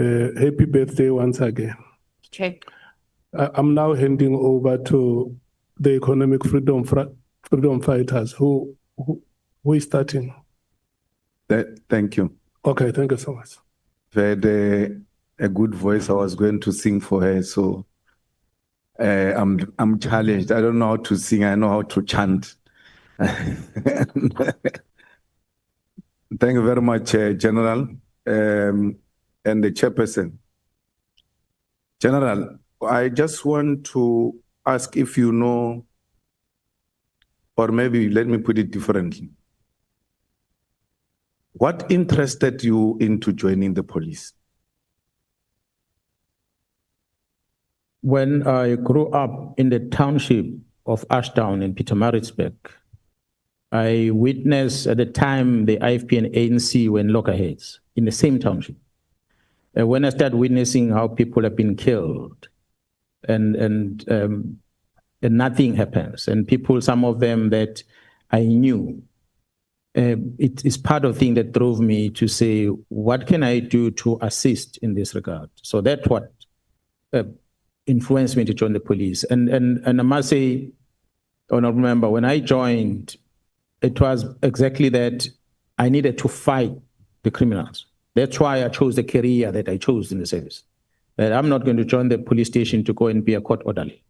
Happy birthday once again. Chair. I'm now handing over to the economic freedom fighters. Who is starting? Thank you. Okay, thank you so much. She had a good voice. I was going to sing for her, so I'm challenged. I don't know how to sing. I know how to chant. Thank you very much, General, and the chairperson. General, I just want to ask if you know, or maybe let me put it differently. What interested you into joining the police? When I grew up in the township of Ashdown in Pietermaritzburg, I witnessed at the time the IFP and ANC were in lockerheads in the same township. When I started witnessing how people have been killed and nothing happens, and people, some of them that I knew, it is part of the thing that drove me to say, what can I do to assist in this regard? So that's what influenced me to join the police. And I must say, I remember when I joined, it was exactly that I needed to fight the criminals. That's why I chose the career that I chose in the service. That I'm not going to join the police station to go and be a court orderly.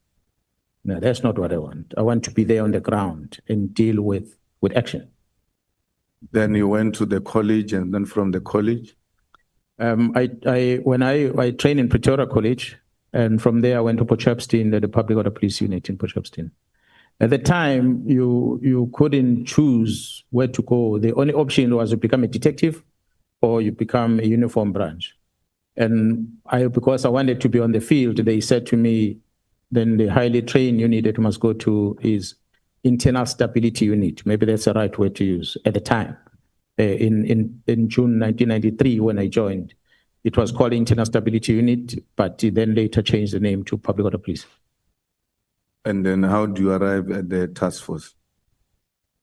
No, that's not what I want. I want to be there on the ground and deal with action. Then you went to the college, and then from the college? I trained in Pretoria College, and from there I went to Potchefstroom, the Public Order Police Unit in Potchefstroom. At the time, you couldn't choose where to go. The only option was to become a detective or you become a uniform branch. And because I wanted to be on the field, they said to me, then the highly trained unit that you must go to is internal stability unit. Maybe that's the right word to use at the time. In June 1993, when I joined, it was called internal stability unit, but then later changed the name to Public Order Police. And then how do you arrive at the task force?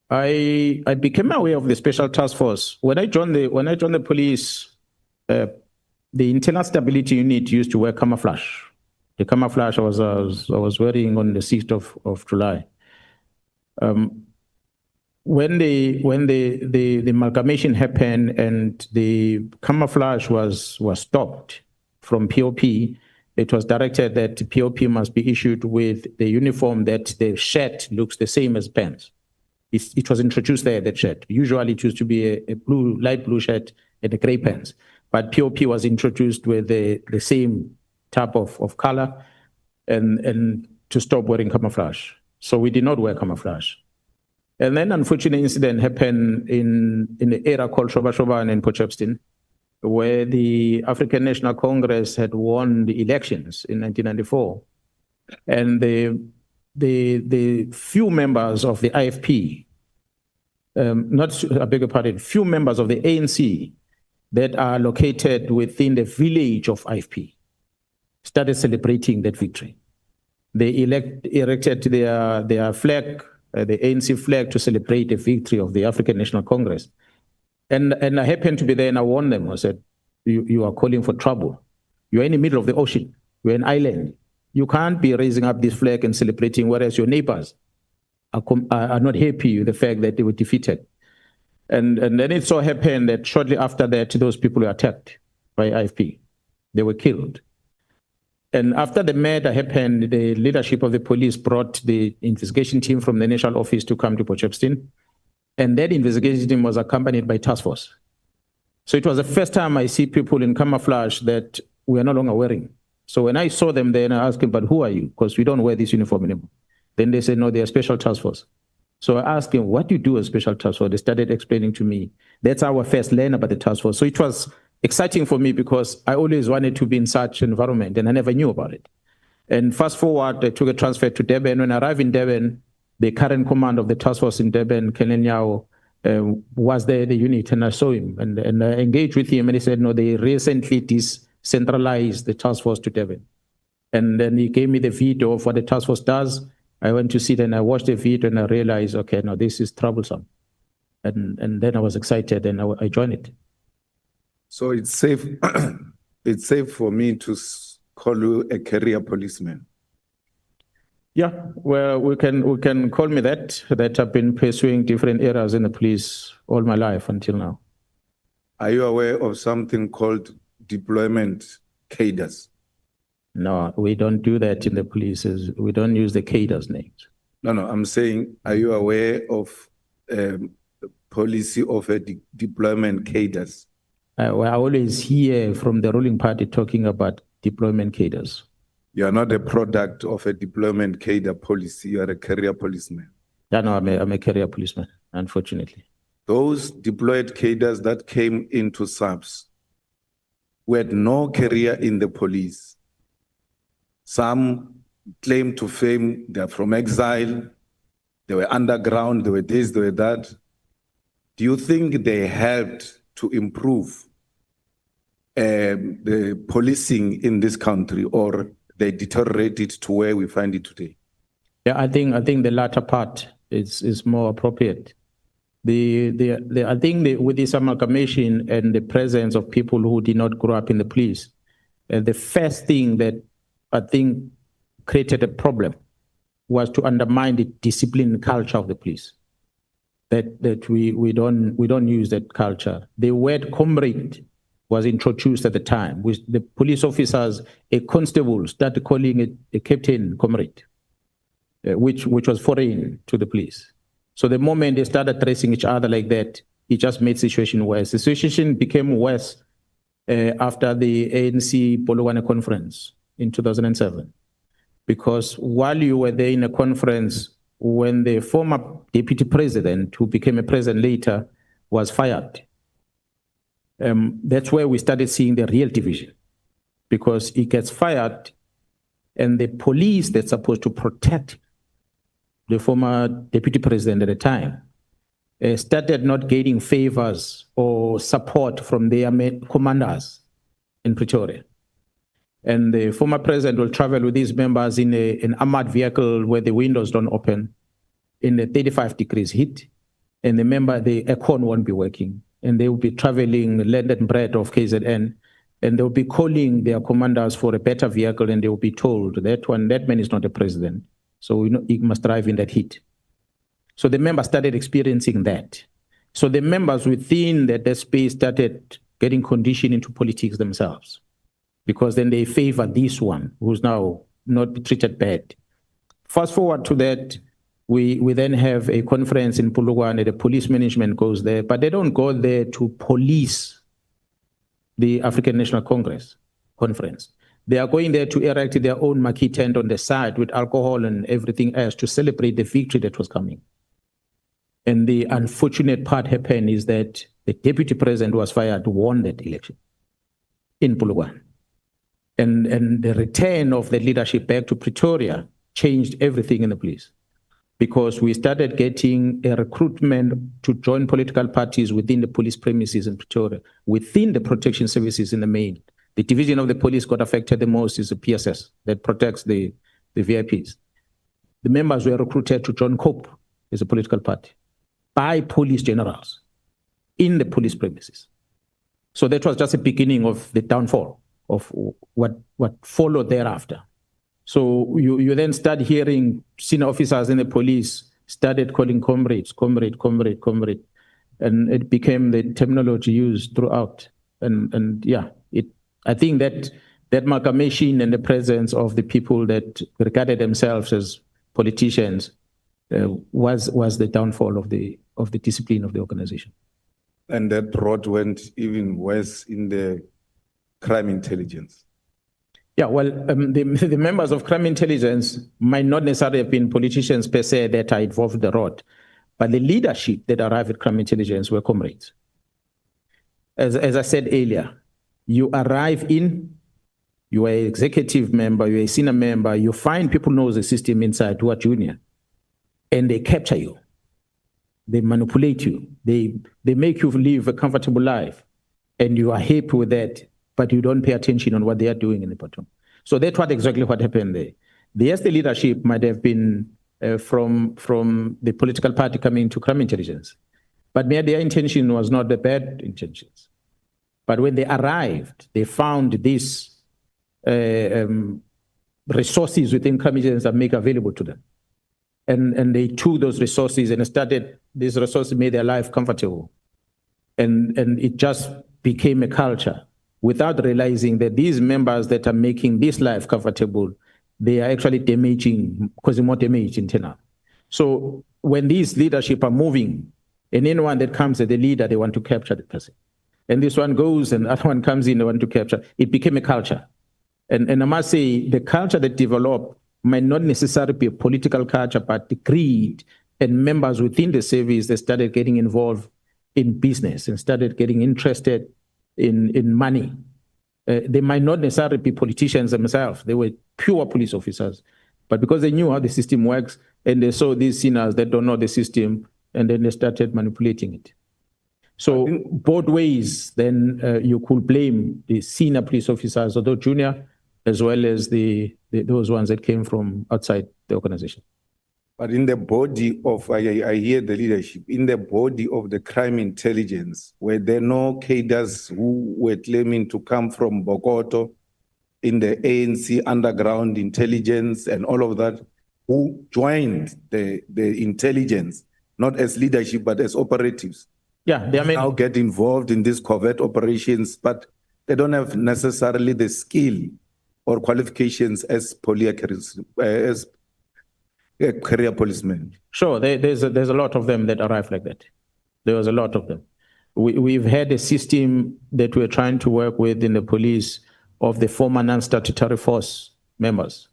I became aware of the special task force. When I joined the police, the internal stability unit used to wear camouflage. The camouflage I was wearing on the 6th of July. When the amalgamation happened and the camouflage was stopped from POP, it was directed that POP must be issued with the uniform that the shirt looks the same as pants. It was introduced there, that shirt. Usually it used to be a light blue shirt and a gray pants. But POP was introduced with the same type of color and to stop wearing camouflage. So we did not wear camouflage. And then an unfortunate incident happened in the area called Shoba in Potchefstroom, where the African National Congress had won the elections in 1994. And the few members of the IFP, few members of the ANC that are located within the village of IFP started celebrating that victory. They erected their flag, the ANC flag, to celebrate the victory of the African National Congress. And I happened to be there and I warned them. I said, you are calling for trouble. You're in the middle of the ocean. You're an island. You can't be raising up this flag and celebrating, whereas your neighbors are not happy with the fact that they were defeated. And then it so happened that shortly after that, those people were attacked by IFP. They were killed. And after the murder happened, the leadership of the police brought the investigation team from the national office to come to Potchefstroom. And that investigation team was accompanied by task force. So it was the first time I see people in camouflage that we are no longer wearing. So when I saw them there, and I asked them, but who are you? Because we don't wear this uniform anymore. Then they said, no, they are special task force. So I asked them, what do you do as special task force? They started explaining to me. That's how I first learned about the task force. So it was exciting for me because I always wanted to be in such an environment and I never knew about it. And fast forward, I took a transfer to Durban. When I arrived in Durban, the current command of the task force in Durban, Kenen Yao, was there, the unit, and I saw him and I engaged with him and he said, no, they recently decentralized the task force to Durban. And then he gave me the video of what the task force does. I went to see it and I watched the video and I realized, okay, no, this is troublesome. And then I was excited and I joined it. So it's safe it's safe for me to call you a career policeman. Yeah, well, we can call me that I've been pursuing different areas in the police all my life until now. Are you aware of something called deployment cadres? No, we don't do that in the police. We don't use the cadres names. No, I'm saying, are you aware of the policy of a deployment cadres? I always hear from the ruling party talking about deployment cadres. You are not a product of a deployment cadre policy. You are a career policeman. Yeah, no, I'm a career policeman, unfortunately. Those deployed cadres that came into SAPS who had no career in the police. Some claim to fame, they're from exile, they were underground, they were this, they were that. Do you think they helped to improve the policing in this country, or they deteriorated to where we find it today? Yeah, I think the latter part is more appropriate. I think with this amalgamation and the presence of people who did not grow up in the police, the first thing that I think created a problem was to undermine the discipline culture of the police. That we don't use that culture. The word comrade was introduced at the time, with the police officers, a constable started calling it a captain comrade, which was foreign to the police. So the moment they started addressing each other like that, it just made the situation worse. The situation became worse after the ANC Polokwane conference in 2007. Because while you were there in a conference, when the former deputy president, who became a president later, was fired, that's where we started seeing the real division. Because he gets fired, and the police that's supposed to protect the former deputy president at the time started not getting favors or support from their commanders in Pretoria. And the former president will travel with his members in an armored vehicle where the windows don't open in the 35 degrees heat. And the aircon won't be working. And they will be traveling London bread of KZN. And they'll be calling their commanders for a better vehicle. And they will be told that man is not a president. So he must drive in that heat. So the members started experiencing that. So the members within that space started getting conditioned into politics themselves, because then they favor this one who's now not treated bad. Fast forward to that, we then have a conference in Polokwane. The police management goes there, but they don't go there to police the African National Congress conference. They are going there to erect their own marquee tent on the side with alcohol and everything else to celebrate the victory that was coming. And the unfortunate part happened is that the deputy president was fired, won that election in Polokwane. And the return of the leadership back to Pretoria changed everything in the police, because we started getting a recruitment to join political parties within the police premises in Pretoria, within the protection services in the main. The division of the police got affected the most is the PSS that protects the VIPs. The members were recruited to join COPE as a political party by police generals in the police premises. So that was just the beginning of the downfall of what followed thereafter. So you then start hearing senior officers in the police started calling comrades, comrade. And it became the terminology used throughout. And yeah, I think that amalgamation and the presence of the people that regarded themselves as politicians was the downfall of the discipline of the organization. And that road went even worse in the crime intelligence. Yeah, well, the members of crime intelligence might not necessarily have been politicians per se that are involved in the road, but the leadership that arrived at crime intelligence were comrades. As I said earlier, you arrive in, you are an executive member, you're a senior member, you find people know the system inside who are junior, and they capture you. They manipulate you. They make you live a comfortable life, and you are happy with that, but you don't pay attention on what they are doing in the bottom. So that's exactly what happened there. Yes, the leadership might have been from the political party coming to crime intelligence, but their intention was not the bad intentions. But when they arrived, they found these resources within crime intelligence that make available to them. And they took those resources and these resources made their life comfortable. And it just became a culture without realizing that these members that are making this life comfortable, they are actually causing more damage internal. So when these leadership are moving, and anyone that comes as the leader, they want to capture the person. And this one goes and the other one comes in, they want to capture. It became a culture. And I must say, the culture that developed might not necessarily be a political culture, but the greed and members within the service that started getting involved in business and started getting interested in money. They might not necessarily be politicians themselves. They were pure police officers. But because they knew how the system works and they saw these sinners that don't know the system, and then they started manipulating it. So both ways, then you could blame the senior police officers, although junior, as well as those ones that came from outside the organization. But in the body of, I hear the leadership, in the body of the crime intelligence, were there no cadres who were claiming to come from Bokoto in the ANC underground intelligence and all of that, who joined the intelligence, not as leadership, but as operatives? Yeah, they are now get involved in these covert operations, but they don't have necessarily the skill or qualifications as career policemen. Sure, there's a lot of them that arrive like that. There was a lot of them. We've had a system that we're trying to work with in the police of the former non-statutory force members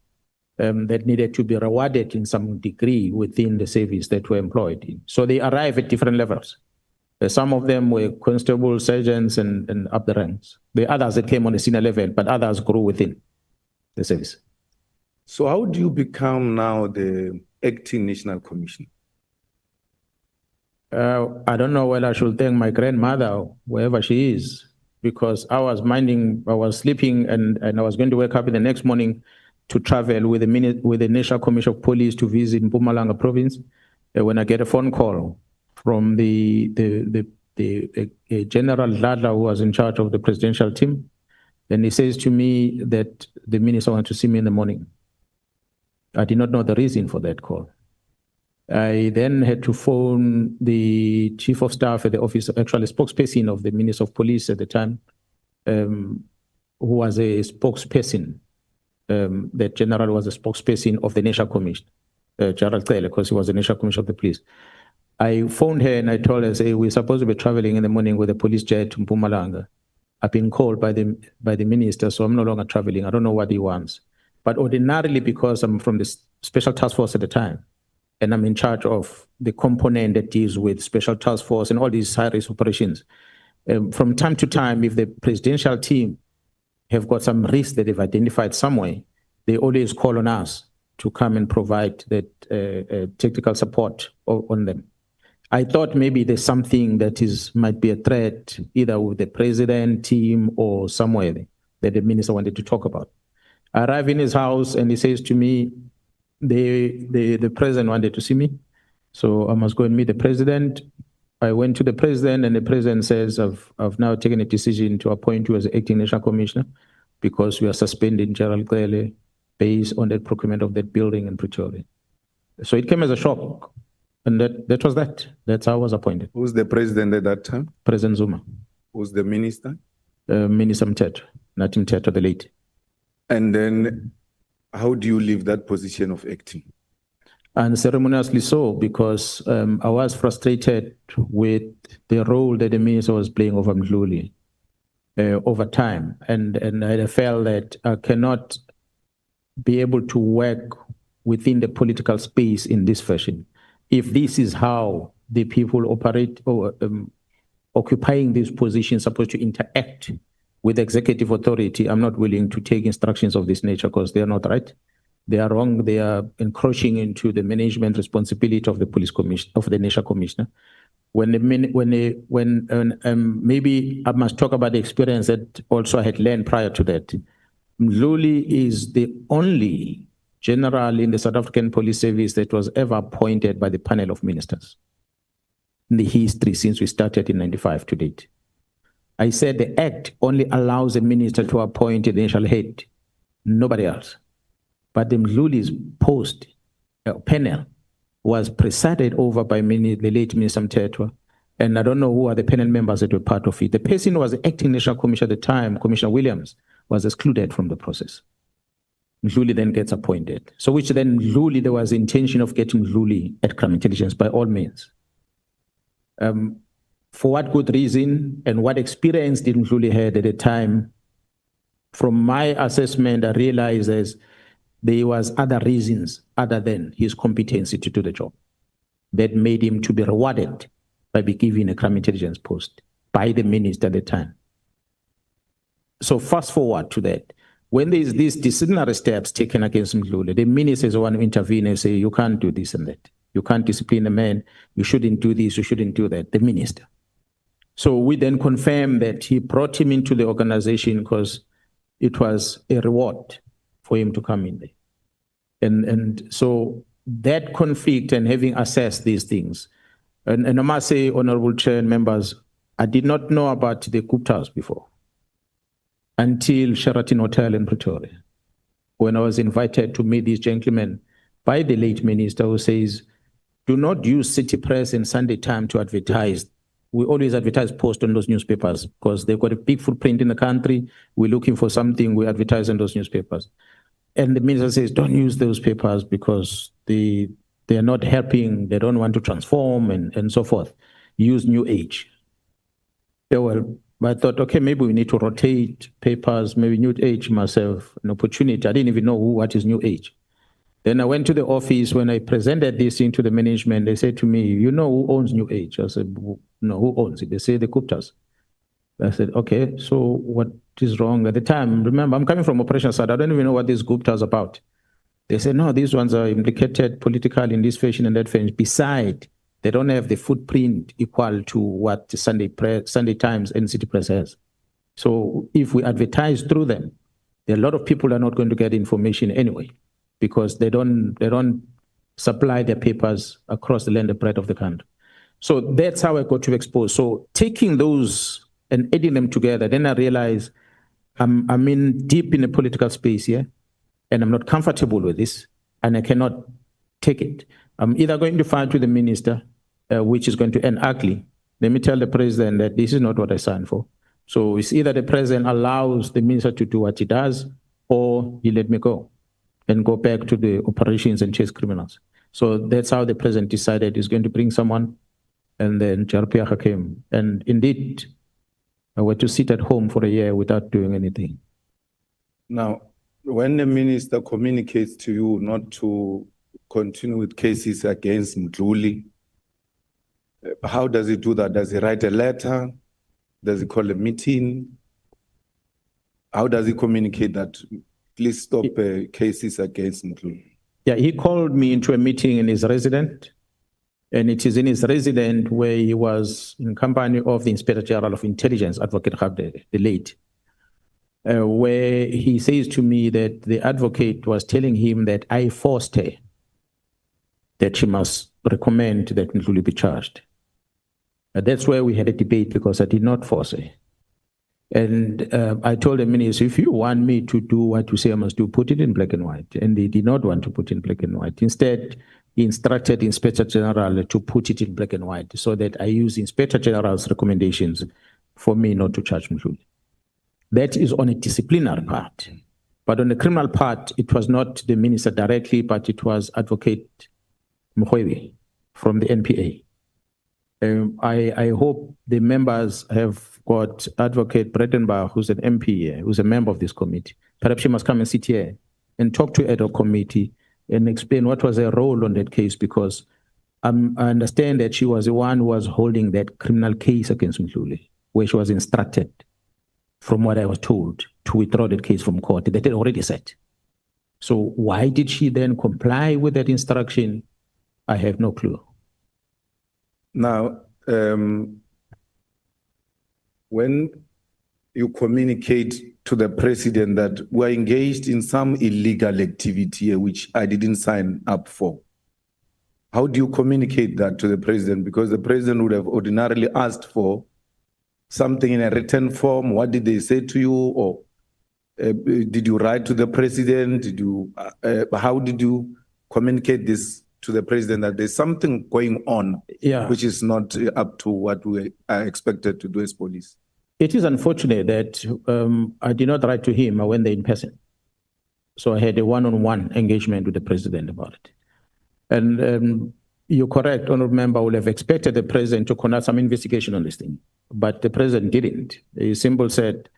that needed to be rewarded in some degree within the service that were employed in. So they arrive at different levels. Some of them were constables, sergeants, and up the ranks. The others that came on a senior level, but others grew within the service. So how do you become now the acting national commissioner? I don't know whether I should thank my grandmother, wherever she is, because I was sleeping, and I was going to wake up in the next morning to travel with the National Commission of Police to visit Mpumalanga province. When I get a phone call from the General Ladla, who was in charge of the presidential team, then he says to me that the minister wanted to see me in the morning. I did not know the reason for that call. I then had to phone the chief of staff at the office, actually spokesperson of the Minister of Police at the time, who was a spokesperson. That general was a spokesperson of the National Commission, Gerald Cele, because he was the National Commission of the Police. I phoned her and I told her, say, we're supposed to be traveling in the morning with a police jet to Mpumalanga. I've been called by the minister, so I'm no longer traveling. I don't know what he wants. But ordinarily, because I'm from the Special Task Force at the time, and I'm in charge of the component that deals with Special Task Force and all these high-risk operations, from time to time, if the presidential team have got some risk that they've identified somewhere, they always call on us to come and provide that technical support on them. I thought maybe there's something that might be a threat, either with the president team or somewhere that the minister wanted to talk about. I arrive in his house and he says to me, the president wanted to see me, so I must go and meet the president. I went to the president and the president says, I've now taken a decision to appoint you as the acting national commissioner because we are suspending Gerald Cele based on the procurement of that building in Pretoria. So it came as a shock. And that was that. That's how I was appointed. Who's the president at that time? President Zuma. Who's the minister? Minister Mteto, Nathi Mteto, the late. And then how do you leave that position of acting? And ceremoniously so, because I was frustrated with the role that the minister was playing over Mdluli over time. And I felt that I cannot be able to work within the political space in this fashion. If this is how the people operate or occupying these positions supposed to interact with executive authority, I'm not willing to take instructions of this nature because they are not right. They are wrong. They are encroaching into the management responsibility of the police commission, of the national commissioner. Maybe I must talk about the experience that also I had learned prior to that. Mdluli is the only general in the South African Police Service that was ever appointed by the panel of ministers in the history since we started in 95 to date. I said the Act only allows a minister to appoint a national head, nobody else. But the Mkhwanazi's post panel was presided over by the late Minister Mthethwa, and I don't know who are the panel members that were part of it. The person who was the acting national commissioner at the time, Commissioner Williams, was excluded from the process. Mkhwanazi then gets appointed. So which then Mkhwanazi, there was the intention of getting Mkhwanazi at crime intelligence by all means. For what good reason and what experience did Mkhwanazi had at the time? From my assessment, I realized there was other reasons other than his competency to do the job that made him to be rewarded by being given a crime intelligence post by the minister at the time. So fast forward to that. When there's these disciplinary steps taken against Mkhwanazi, the ministers want to intervene and say, you can't do this and that. You can't discipline a man. You shouldn't do this. You shouldn't do that. The minister. So we then confirmed that he brought him into the organization because it was a reward for him to come in there. And so that conflict and having assessed these things, and I must say, Honorable Chair and members, I did not know about the Guptas before until Sheraton Hotel in Pretoria, when I was invited to meet these gentlemen by the late minister who says, do not use City Press and Sunday Time to advertise. We always advertise posts on those newspapers because they've got a big footprint in the country. We're looking for something, we advertise on those newspapers. And the minister says, don't use those papers because they're not helping, they don't want to transform and so forth. Use New Age. Yeah, well, I thought, okay, maybe we need to rotate papers, maybe New Age must have an opportunity. I didn't even know what is New Age. Then I went to the office. When I presented this into the management, they said to me, you know who owns New Age? I said, no, who owns it? They say the Guptas. I said, okay, so what is wrong? At the time, remember, I'm coming from operations side. I don't even know what this Guptas are about. They said, no, these ones are implicated politically in this fashion and that fashion. Besides, they don't have the footprint equal to what the Sunday Times and City Press has. So if we advertise through them, a lot of people are not going to get information anyway, because they don't supply their papers across the land and breadth of the country. So that's how I got to expose. So taking those and adding them together, then I realized I'm in deep in the political space here, and I'm not comfortable with this, and I cannot take it. I'm either going to fight with the minister, which is going to end ugly. Let me tell the president that this is not what I signed for. So it's either the president allows the minister to do what he does, or he let me go and go back to the operations and chase criminals. So that's how the president decided he's going to bring someone, and then Jarpiaga came. And indeed, I were to sit at home for a year without doing anything. Now, when the minister communicates to you not to continue with cases against Mkhwanazi, how does he do that? Does he write a letter? Does he call a meeting? How does he communicate that? Please stop cases against Mkhwanazi. Yeah, he called me into a meeting in his residence, and it is in his residence where he was in company of the Inspector General of Intelligence, Advocate Gabde, the late, where he says to me that the advocate was telling him that I forced her, that she must recommend that Mkhwanazi be charged. That's where we had a debate, because I did not force her. And I told the minister, if you want me to do what you say I must do, put it in black and white. And they did not want to put in black and white. Instead, he instructed the Inspector General to put it in black and white, so that I use Inspector General's recommendations for me not to charge Mkhwanazi. That is on a disciplinary part. But on the criminal part, it was not the minister directly, but it was Advocate Mkhwanazi from the NPA. I hope the members have got Advocate Bredenbach, who's an MP here, who's a member of this committee. Perhaps she must come and sit here and talk to ad hoc committee and explain what was her role on that case, because I understand that she was the one who was holding that criminal case against Mkhwanazi, where she was instructed, from what I was told, to withdraw that case from court that had already set. So why did she then comply with that instruction? I have no clue. Now, when you communicate to the president that we're engaged in some illegal activity which I didn't sign up for, how do you communicate that to the president? Because the president would have ordinarily asked for something in a written form? What did they say to you? Or did you write to the president? How did you communicate this to the president that there's something going on, which is not up to what we are expected to do as police? It is unfortunate that I did not write to him. I went there in person. So I had a one-on-one engagement with the president about it. And you're correct, Honorable Member, I would have expected the president to conduct some investigation on this thing. But the president didn't. He simply said,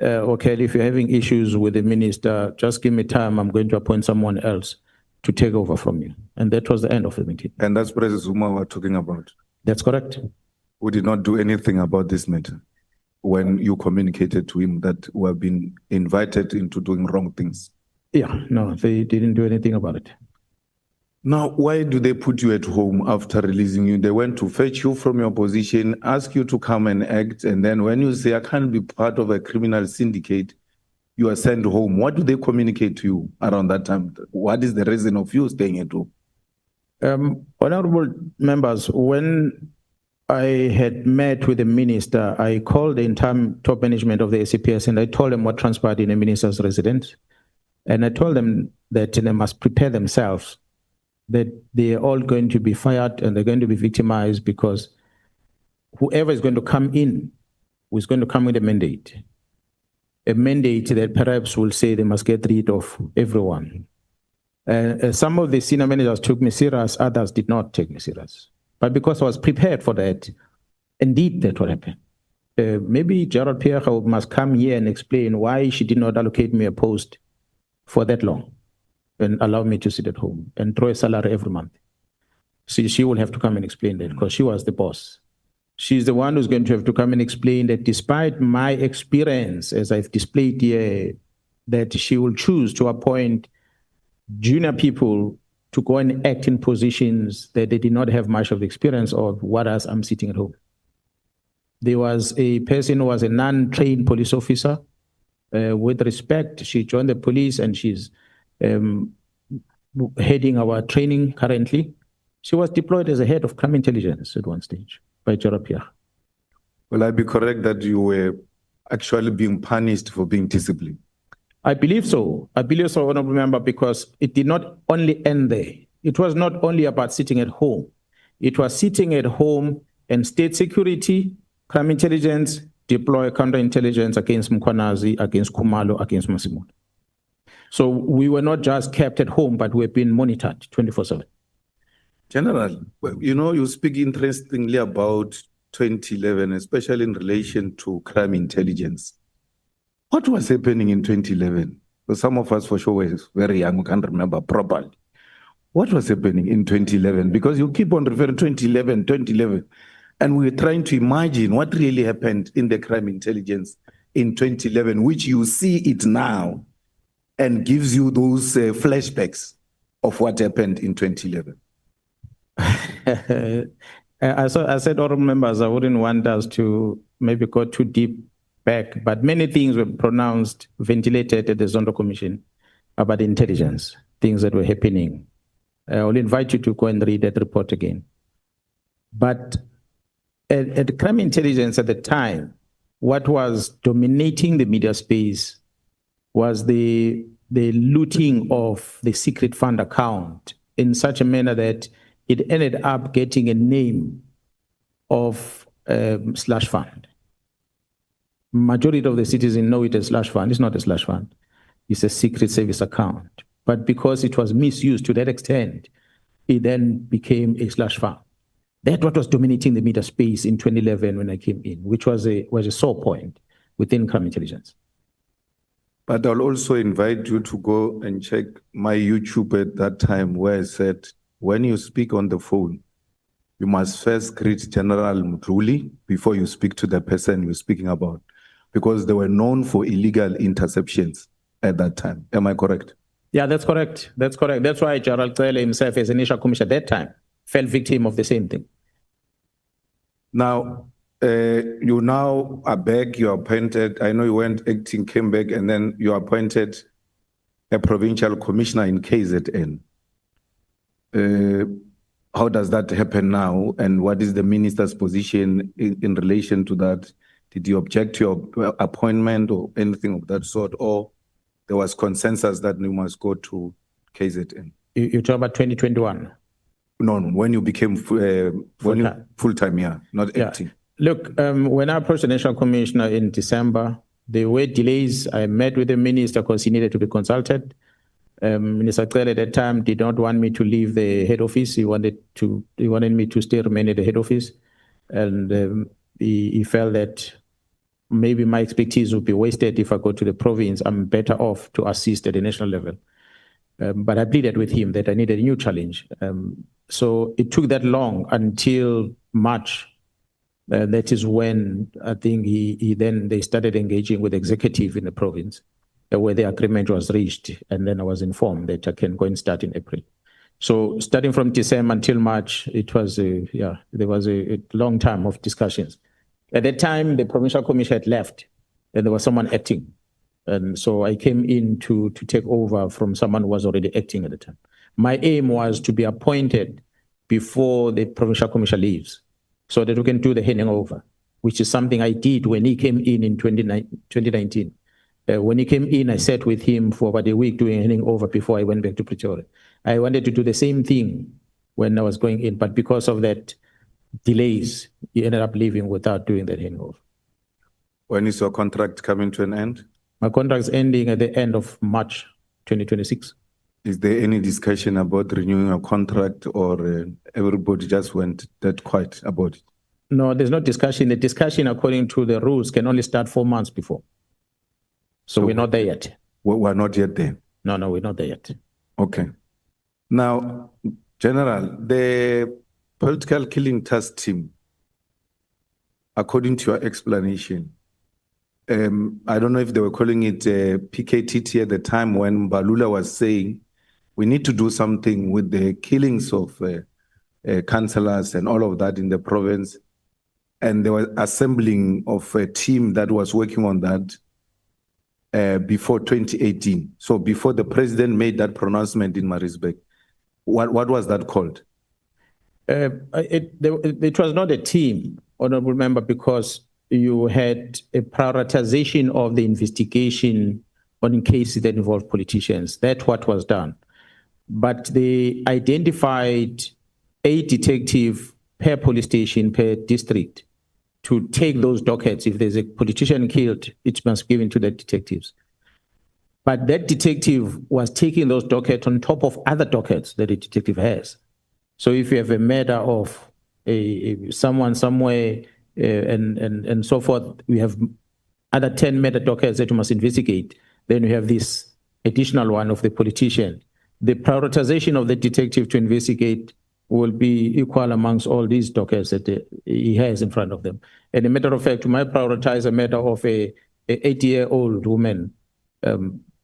okay, if you're having issues with the minister, just give me time. I'm going to appoint someone else to take over from you. And that was the end of the meeting. And that's President Zuma we're talking about? That's correct. We did not do anything about this matter when you communicated to him that we have been invited into doing wrong things? Yeah, no, they didn't do anything about it. Now, why do they put you at home after releasing you? They went to fetch you from your position, ask you to come and act, and then when you say, I can't be part of a criminal syndicate, you are sent home. What do they communicate to you around that time? What is the reason of you staying at home? Honorable members, when I had met with the minister, I called the entire top management of the SAPS and I told them what transpired in the minister's residence. And I told them that they must prepare themselves, that they are all going to be fired and they're going to be victimized because whoever is going to come in is going to come with a mandate that perhaps will say they must get rid of everyone. Some of the senior managers took me serious, others did not take me serious. But because I was prepared for that, indeed that will happen. Maybe Gerald Pierre must come here and explain why she did not allocate me a post for that long and allow me to sit at home and draw a salary every month. She will have to come and explain that because she was the boss. She's the one who's going to have to come and explain that despite my experience, as I've displayed here, that she will choose to appoint junior people to go and act in positions that they did not have much of experience of, whereas I'm sitting at home. There was a person who was a non-trained police officer. With respect, she joined the police and she's heading our training currently. She was deployed as a head of crime intelligence at one stage by Gerald Pierre. Will I be correct that you were actually being punished for being disciplined? I believe so. I believe so, Honorable Member, because it did not only end there. It was not only about sitting at home. It was sitting at home and state security, crime intelligence, deploy counterintelligence against Mkhwanazi, against Khumalo, against Masimolo. So we were not just kept at home, but we've been monitored 24/7. General, you know, you speak interestingly about 2011, especially in relation to crime intelligence. What was happening in 2011? Well, some of us for sure were very young, we can't remember properly. What was happening in 2011? Because you keep on referring to 2011, and we're trying to imagine what really happened in the crime intelligence in 2011, which you see it now and gives you those flashbacks of what happened in 2011. I said, honorable members, I wouldn't want us to maybe go too deep back, but many things were pronounced, ventilated at the Zondo Commission about intelligence, things that were happening. I will invite you to go and read that report again. But at crime intelligence at the time, what was dominating the media space was the looting of the secret fund account in such a manner that it ended up getting a name of slush fund. Majority of the citizens know it as slush fund. It's not a slush fund. It's a secret service account. But because it was misused to that extent, it then became a slush fund. That's what was dominating the media space in 2011 when I came in, which was a sore point within crime intelligence. But I'll also invite you to go and check my YouTube at that time where I said, when you speak on the phone, you must first greet General Mkhwanazi before you speak to the person you're speaking about, because they were known for illegal interceptions at that time. Am I correct? Yeah, that's correct. That's correct. That's why Gerald Cele himself, as initial commissioner at that time, fell victim of the same thing. Now, you now are back, you're appointed. I know you went acting, came back, and then you appointed a provincial commissioner in KZN. How does that happen now? And what is the minister's position in relation to that? Did you object to your appointment or anything of that sort, or there was consensus that you must go to KZN? You talk about 2021? No, when you became full-time, yeah, not acting. Look, when I approached the National Commissioner in December, there were delays. I met with the minister because he needed to be consulted. Minister Cele at that time did not want me to leave the head office. He wanted me to remain at the head office. And he felt that maybe my expertise would be wasted if I go to the province. I'm better off to assist at the national level. But I pleaded with him that I needed a new challenge. So it took that long until March. That is when I think they started engaging with the executive in the province, where the agreement was reached. And then I was informed that I can go and start in April. So starting from December until March, it was there was a long time of discussions. At that time, the provincial commission had left, and there was someone acting. And so I came in to take over from someone who was already acting at the time. My aim was to be appointed before the provincial commission leaves, so that we can do the handing over, which is something I did when he came in 2019. When he came in, I sat with him for about a week doing handing over before I went back to Pretoria. I wanted to do the same thing when I was going in, but because of that delays, he ended up leaving without doing that handing over. When is your contract coming to an end? My contract is ending at the end of March 2026. Is there any discussion about renewing a contract, or everybody just went that quiet about it? No, there's no discussion. The discussion, according to the rules, can only start 4 months before. So we're not there yet. We're not yet there? No, we're not there yet. Okay. Now, General, the political killing task team, according to your explanation, I don't know if they were calling it PKTT at the time when Balula was saying, we need to do something with the killings of councillors and all of that in the province. And they were assembling of a team that was working on that before 2018. So before the president made that pronouncement in Maritzburg, what was that called? It was not a team, honorable member, because you had a prioritization of the investigation on cases that involved politicians. That's what was done. But they identified a detective per police station, per district, to take those dockets. If there's a politician killed, it must be given to the detectives. But that detective was taking those dockets on top of other dockets that a detective has. So if you have a murder of someone somewhere, and so forth, we have other 10 murder dockets that you must investigate. Then we have this additional one of the politician. The prioritization of the detective to investigate will be equal amongst all these dockets that he has in front of them. And a matter of fact, you might prioritize a matter of a 80-year-old woman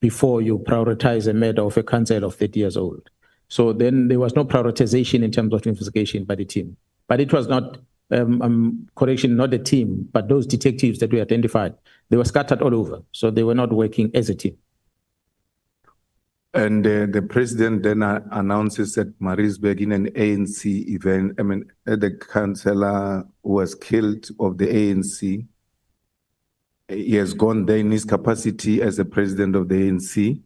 before you prioritize a matter of a councillor of 30 years old. So then there was no prioritization in terms of investigation by the team. But it was not correction, not a team, but those detectives that we identified, they were scattered all over. So they were not working as a team. And the president then announces that Maritzburg in an ANC event, the councillor who was killed of the ANC, he has gone there in his capacity as the president of the ANC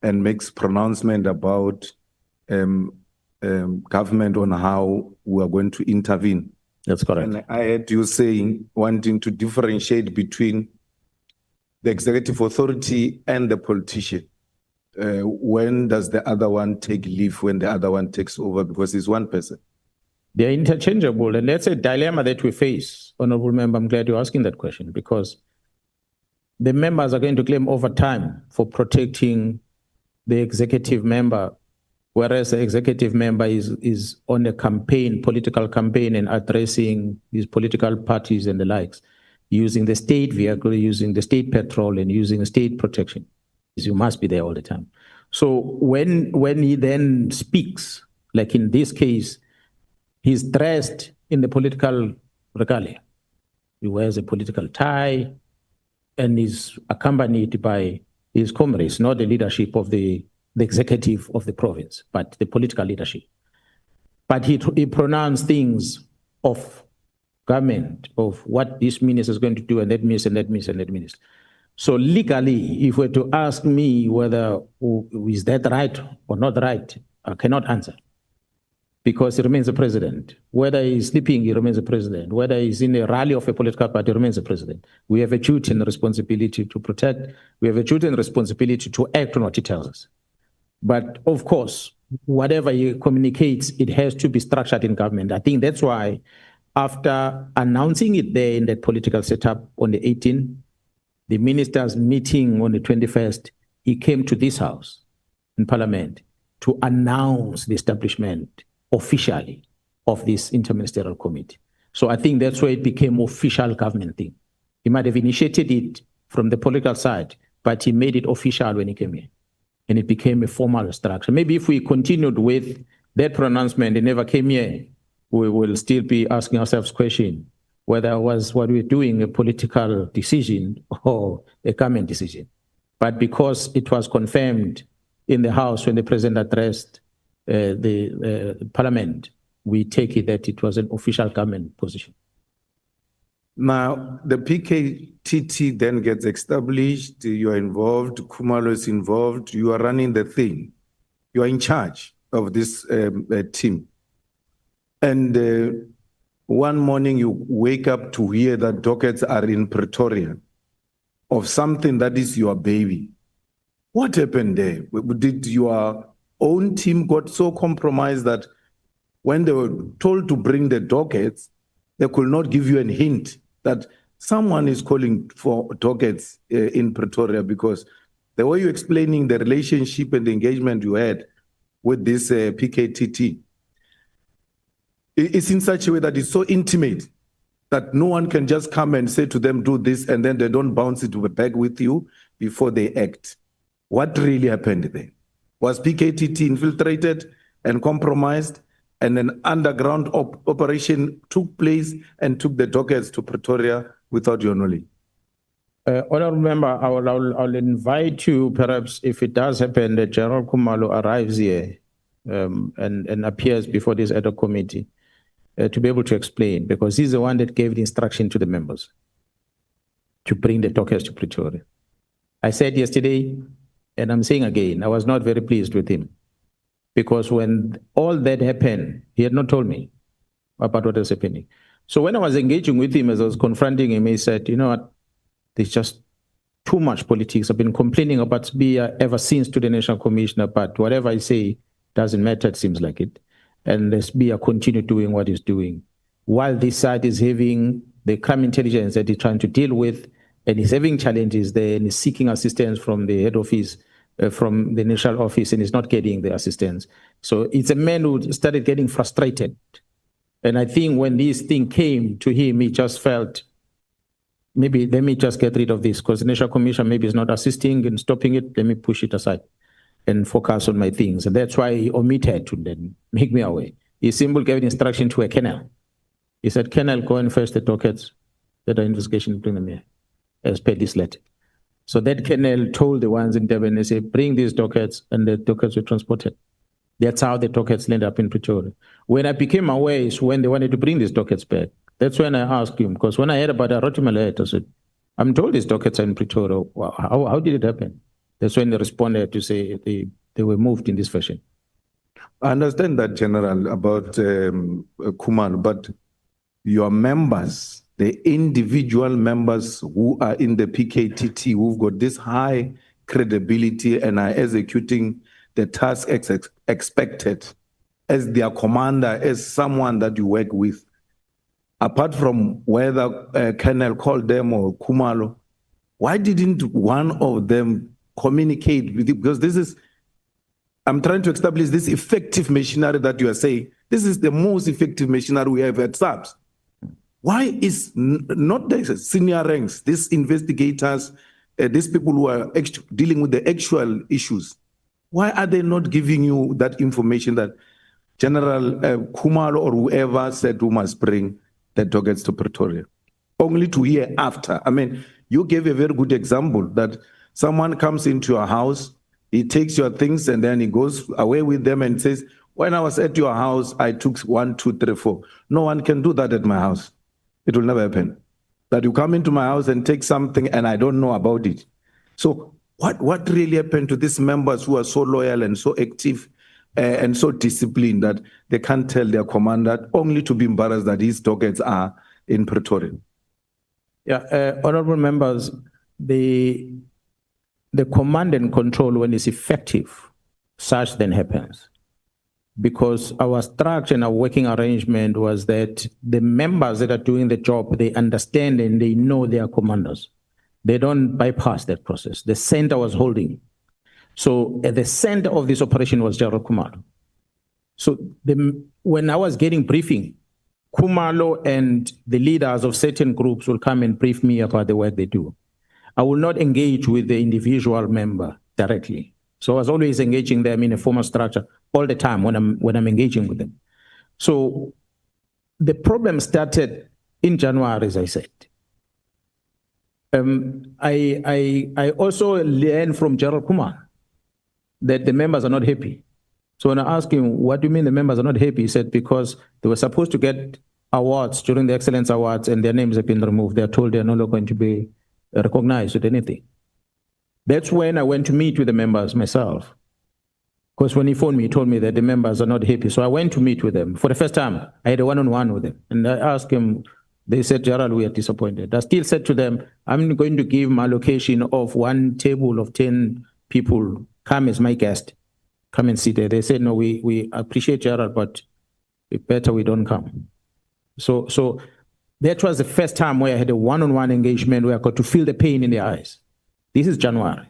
and makes pronouncement about government on how we are going to intervene. That's correct. And I heard you saying, wanting to differentiate between the executive authority and the politician. When does the other one take leave when the other one takes over? Because it's one person. They're interchangeable. And that's a dilemma that we face, honorable member. I'm glad you're asking that question, because the members are going to claim overtime for protecting the executive member, whereas the executive member is on a campaign, political campaign, and addressing these political parties and the likes, using the state vehicle, using the state petrol, and using the state protection. You must be there all the time. So when he then speaks, like in this case, he's dressed in the political regalia. He wears a political tie and is accompanied by his comrades, not the leadership of the executive of the province, but the political leadership. But he pronounced things of government of what this minister is going to do and that minister and that minister and that minister. So legally, if we're to ask me whether is that right or not right, I cannot answer. Because he remains the president. Whether he's sleeping, he remains the president. Whether he's in a rally of a political party, he remains the president. We have a duty and a responsibility to protect. We have a duty and responsibility to act on what he tells us. But of course, whatever he communicates, it has to be structured in government. I think that's why after announcing it there in that political setup on the 18th, the ministers meeting on the 21st, he came to this house in Parliament to announce the establishment officially of this interministerial committee. So I think that's where it became official government thing. He might have initiated it from the political side, but he made it official when he came here. And it became a formal structure. Maybe if we continued with that pronouncement and never came here, we will still be asking ourselves question whether was what we're doing a political decision or a government decision. But because it was confirmed in the House when the president addressed the Parliament, we take it that it was an official government position. Now, the PKTT then gets established, you are involved, Khumalo is involved, you are running the thing. You are in charge of this team. And one morning you wake up to hear that dockets are in Pretoria of something that is your baby. What happened there? Did your own team got so compromised that when they were told to bring the dockets, they could not give you a hint that someone is calling for dockets in Pretoria? Because the way you're explaining the relationship and the engagement you had with this PKTT, it's in such a way that it's so intimate that no one can just come and say to them, do this, and then they don't bounce it back with you before they act. What really happened there? Was PKTT infiltrated and compromised, and an underground operation took place and took the dockets to Pretoria without your knowledge? Honourable Member, I'll invite you, perhaps, if it does happen, that General Khumalo arrives here and appears before this ad hoc committee to be able to explain, because he's the one that gave the instruction to the members to bring the dockets to Pretoria. I said yesterday, and I'm saying again, I was not very pleased with him, because when all that happened, he had not told me about what was happening. So when I was engaging with him, as I was confronting him, he said, you know what, there's just too much politics. I've been complaining about SBIA ever since to the National Commissioner, but whatever I say doesn't matter, it seems like it. And the SBIA continue doing what it's doing. While this side is having the crime intelligence that he's trying to deal with, and he's having challenges there, and he's seeking assistance from the head office, from the national office, and he's not getting the assistance. So it's a man who started getting frustrated. And I think when this thing came to him, he just felt, maybe let me just get rid of this, because the National Commission maybe is not assisting and stopping it. Let me push it aside and focus on my things. And that's why he omitted to then make me aware. He simply gave instruction to a colonel. He said, Colonel, go and fetch the dockets that are investigation, bring them here, as per this letter. So that colonel told the ones in Durban, they said, bring these dockets, and the dockets were transported. That's how the dockets ended up in Pretoria. When I became aware is when they wanted to bring these dockets back. That's when I asked him, because when I heard about it, I wrote him a letter. I said, I'm told these dockets are in Pretoria. How did it happen? That's when they responded to say they were moved in this fashion. I understand that, General, about Khumalo, but your members, the individual members who are in the PKTT, who've got this high credibility and are executing the task expected as their commander, as someone that you work with, apart from whether Colonel called them or Khumalo, why didn't one of them communicate with you? Because this is, I'm trying to establish this effective machinery that you are saying. This is the most effective machinery we have at SAPS. Why is not the senior ranks, these investigators, these people who are dealing with the actual issues, why are they not giving you that information that General Khumalo or whoever said who must bring the dockets to Pretoria? Only to hear after. I mean, you gave a very good example that someone comes into your house, he takes your things, and then he goes away with them and says, when I was at your house, I took 1, 2, 3, 4. No one can do that at my house. It will never happen. That you come into my house and take something and I don't know about it. So what really happened to these members who are so loyal and so active and so disciplined that they can't tell their commander, only to be embarrassed that his dockets are in Pretoria? Yeah, honorable members, the command and control, when it's effective, such then happens. Because our structure and our working arrangement was that the members that are doing the job, they understand and they know their commanders. They don't bypass that process. The center was holding. So at the center of this operation was General Khumalo. So when I was getting briefing, Khumalo and the leaders of certain groups will come and brief me about the work they do. I will not engage with the individual member directly. So I was always engaging them in a formal structure all the time when I'm engaging with them. So the problem started in January, as I said. I also learned from General Khumalo that the members are not happy. So when I asked him, what do you mean the members are not happy? He said, because they were supposed to get awards during the Excellence Awards and their names have been removed. They're told they're no longer going to be recognized with anything. That's when I went to meet with the members myself. Because when he phoned me, he told me that the members are not happy. So I went to meet with them. For the first time, I had a one-on-one with them. And I asked him, they said, Gerald, we are disappointed. I still said to them, I'm going to give my allocation of one table of 10 people. Come as my guest. Come and sit there. They said, no, we appreciate Gerald, but it's better we don't come. So that was the first time where I had a one-on-one engagement where I got to feel the pain in their eyes. This is January,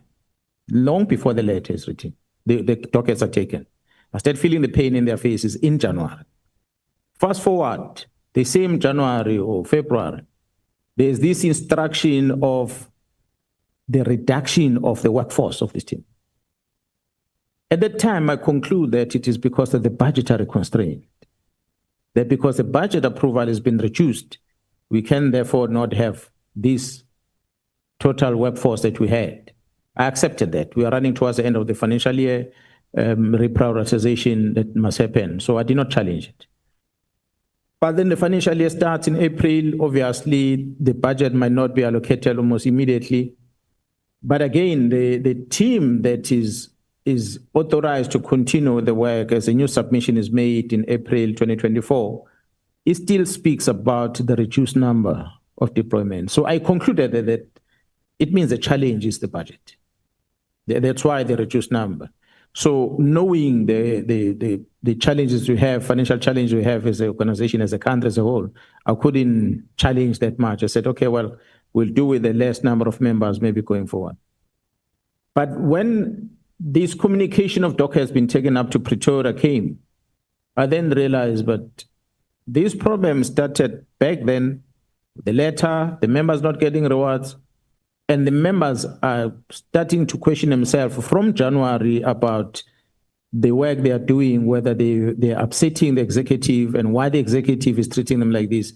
long before the letter is written. The dockets are taken. I started feeling the pain in their faces in January. Fast forward, the same January or February, there's this instruction of the reduction of the workforce of this team. At that time, I conclude that it is because of the budgetary constraint. That because the budget approval has been reduced, we can therefore not have this total workforce that we had. I accepted that. We are running towards the end of the financial year, reprioritization that must happen. So I did not challenge it. But then the financial year starts in April. Obviously, the budget might not be allocated almost immediately. But again, the team that is authorized to continue the work as a new submission is made in April 2024, it still speaks about the reduced number of deployments. So I concluded that it means the challenge is the budget. That's why the reduced number. So knowing the challenges we have, financial challenges we have as an organization, as a country as a whole, I couldn't challenge that much. I said, okay, well, we'll do with the less number of members maybe going forward. But when this communication of DOCA has been taken up to Pretoria came, I then realized, but this problem started back then, the letter, the members not getting rewards, and the members are starting to question themselves from January about the work they are doing, whether they are upsetting the executive and why the executive is treating them like this,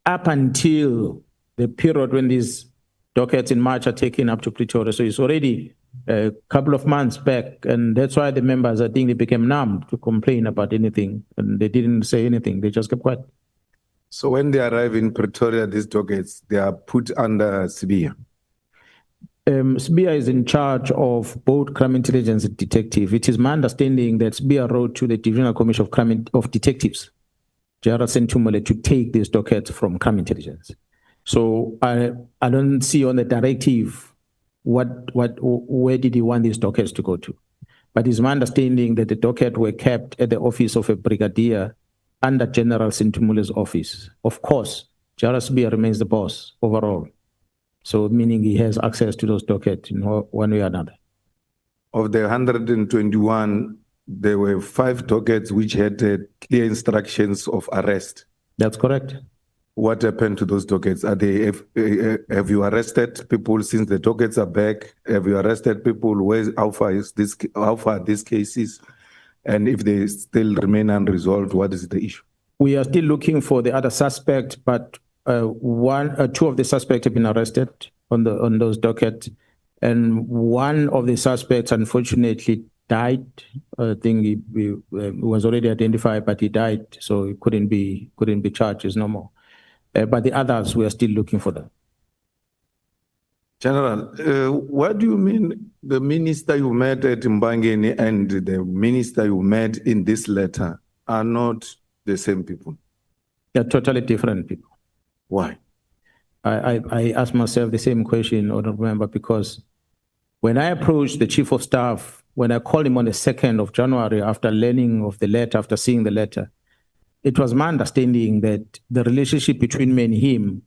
up until the period when these dockets in March are taken up to Pretoria. So it's already a couple of months back, and that's why the members, I think, they became numb to complain about anything, and they didn't say anything. They just kept quiet. So when they arrive in Pretoria, these dockets, they are put under SBIA? SBIA is in charge of both crime intelligence and detective. It is my understanding that SBIA wrote to the Divisional Commission of Crime of Detectives, General Sentumole, to take these dockets from crime intelligence. So I don't see on the directive where did he want these dockets to go to. But it's my understanding that the docket were kept at the office of a brigadier under General Sentumule's office. Of course, General SBIA remains the boss overall. So meaning he has access to those dockets in one way or another. Of the 121, there were 5 dockets which had clear instructions of arrest. That's correct. What happened to those dockets? Are they, have you arrested people since the dockets are back? Have you arrested people? How far are these cases? And if they still remain unresolved, what is the issue? We are still looking for the other suspect, but 2 of the suspects have been arrested on those dockets, and one of the suspects unfortunately died. I think he was already identified, but he died, so he couldn't be charged. There's no more. but the others, we are still looking for them. General, what do you mean the minister you met at Mbangeni and the minister you met in this letter are not the same people? They're totally different people. Why? I asked myself the same question, Honorable Member, because when I approached the Chief of Staff, when I called him on the 2nd of January after learning of the letter, after seeing the letter, it was my understanding that the relationship between me and him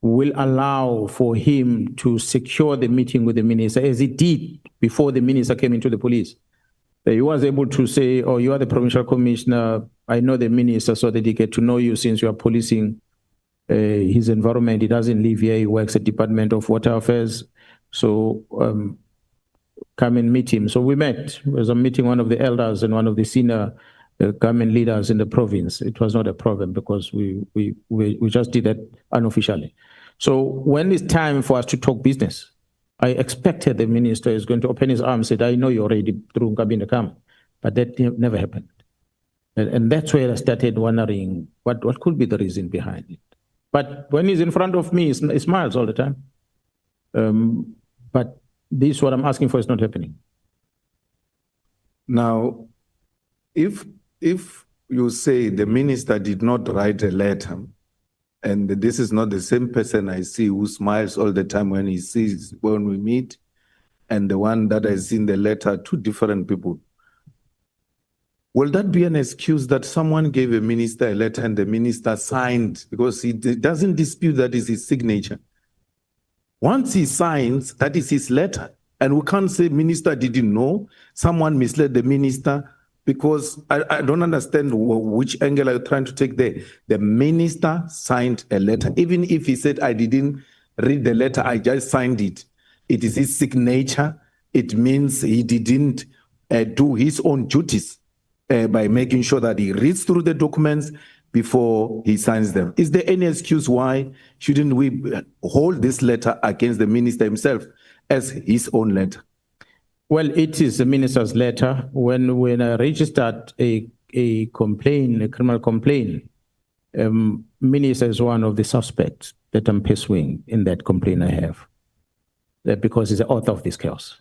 will allow for him to secure the meeting with the minister, as he did before the minister came into the police. He was able to say, oh, you are the provincial commissioner, I know the minister, so that he get to know you since you are policing his environment. He doesn't live here, he works at Department of Water Affairs, so come and meet him. So we met. It was a meeting, one of the elders and one of the senior government leaders in the province. It was not a problem because we just did that unofficially. So when it's time for us to talk business, I expected the minister is going to open his arms and say, I know you're already through Nkabinde Kam, but that never happened. And that's where I started wondering what could be the reason behind it. But when he's in front of me, he smiles all the time. But this, what I'm asking for, is not happening. Now, if you say the minister did not write a letter, and this is not the same person I see who smiles all the time when we meet, and the one that I see in the letter, two different people, will that be an excuse that someone gave a minister a letter and the minister signed? Because he doesn't dispute that is his signature. Once he signs, that is his letter. And we can't say minister didn't know, someone misled the minister, because I don't understand which angle are you trying to take there. The minister signed a letter. Even if he said, I didn't read the letter, I just signed it. It is his signature. It means he didn't do his own duties by making sure that he reads through the documents before he signs them. Is there any excuse why shouldn't we hold this letter against the minister himself as his own letter? Well, it is the minister's letter. When I registered a complaint, a criminal complaint, minister is one of the suspects that I'm pursuing in that complaint I have, because he's the author of this chaos.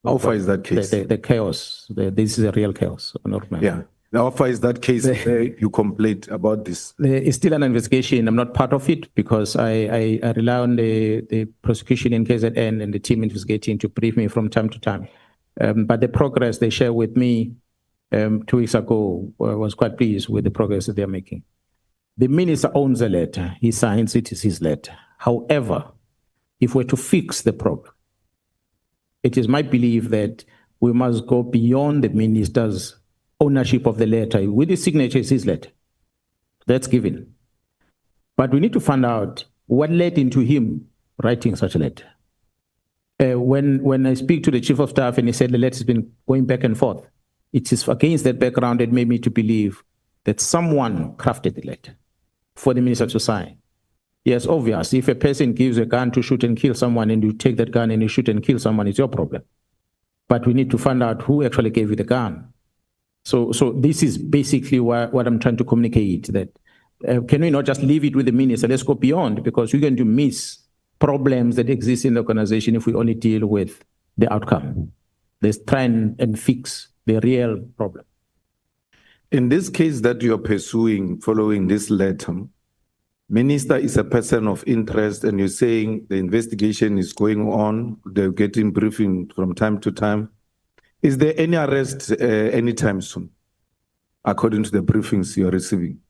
How far is that case? The chaos. This is a real chaos. Yeah. Now, how far is that case you complained about this? It's still an investigation. I'm not part of it because I rely on the prosecution in KZN and the team investigating to brief me from time to time. But the progress they shared with me 2 weeks ago, was quite pleased with the progress that they're making. The minister owns a letter. He signs it, it's his letter. However, if we're to fix the problem, it is my belief that we must go beyond the minister's ownership of the letter. With his signature, is his letter. That's given. But we need to find out what led into him writing such a letter. When I speak to the Chief of Staff and he said the letter has been going back and forth, it is against that background that made me to believe that someone crafted the letter for the minister to sign. Yes, obvious. If a person gives a gun to shoot and kill someone and you take that gun and you shoot and kill someone, it's your problem. But we need to find out who actually gave you the gun. So this is basically what I'm trying to communicate, that can we not just leave it with the minister? Let's go beyond, because we're going to miss problems that exist in the organization if we only deal with the outcome. Let's try and fix the real problem. In this case that you're pursuing following this letter, minister is a person of interest and you're saying the investigation is going on, they're getting briefing from time to time. Is there any arrest anytime soon, according to the briefings you're receiving?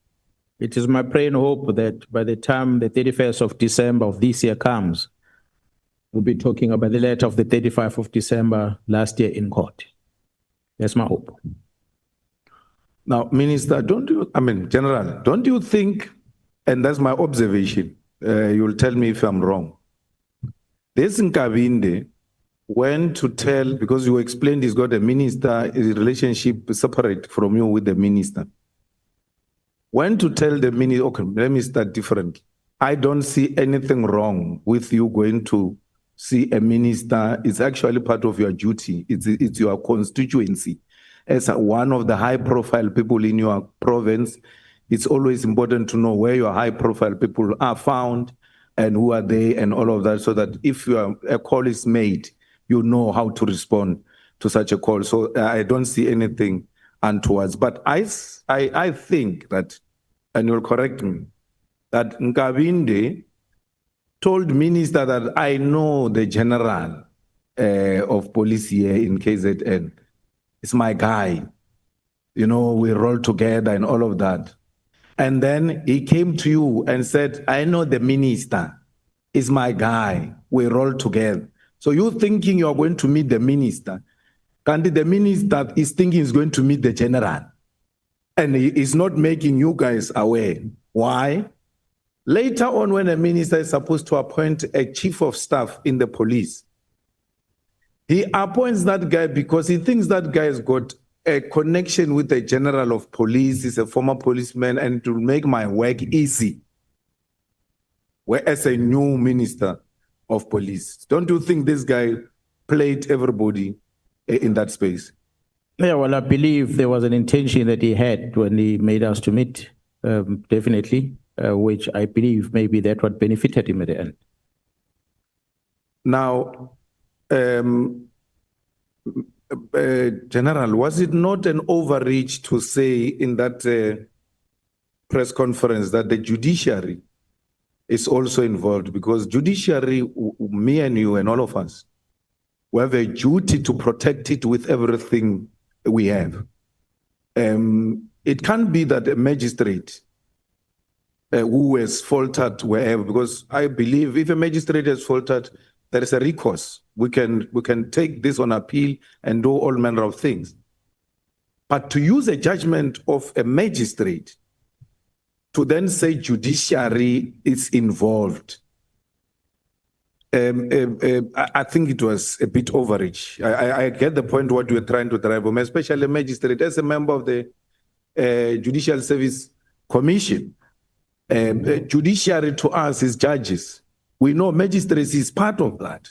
It is my prayer and hope that by the time the 31st of December of this year comes, we'll be talking about the letter of the 35th of December last year in court. That's my hope. Now, Minister, General, don't you think, and that's my observation, you'll tell me if I'm wrong, this Nkabinde went to tell, because you explained he's got a minister, his relationship separate from you with the minister. When to tell the minister, okay, let me start differently. I don't see anything wrong with you going to see a minister. It's actually part of your duty. It's your constituency. As one of the high-profile people in your province, it's always important to know where your high profile people are found and who are they and all of that, so that if a call is made, you know how to respond to such a call. So I don't see anything untoward. But I think that, and you'll correct me, that Nkabinde told minister that I know the general of police here in KZN. It's my guy. You know, we roll together and all of that. And then he came to you and said, I know the minister is my guy. We roll together. So you're thinking you're going to meet the minister. And the minister is thinking he's going to meet the general. And he is not making you guys aware. Why? Later on, when a minister is supposed to appoint a chief of staff in the police, he appoints that guy because he thinks that guy has got a connection with the general of police, he's a former policeman, and it will make my work easy. Whereas a new minister of police, don't you think this guy played everybody in that space? Yeah, well, I believe there was an intention that he had when he made us to meet, definitely, which I believe maybe that what benefited him at the end. Now, General, was it not an overreach to say in that press conference that the judiciary is also involved? Because judiciary, me and you and all of us, we have a duty to protect it with everything we have. It can't be that a magistrate who has faltered wherever, because I believe if a magistrate has faltered, there is a recourse. We can take this on appeal and do all manner of things. But to use a judgment of a magistrate to then say judiciary is involved, I think it was a bit overreach. I get the point what you're trying to drive home, especially a magistrate as a member of the Judicial Service Commission. Judiciary to us is judges. We know magistrates is part of that.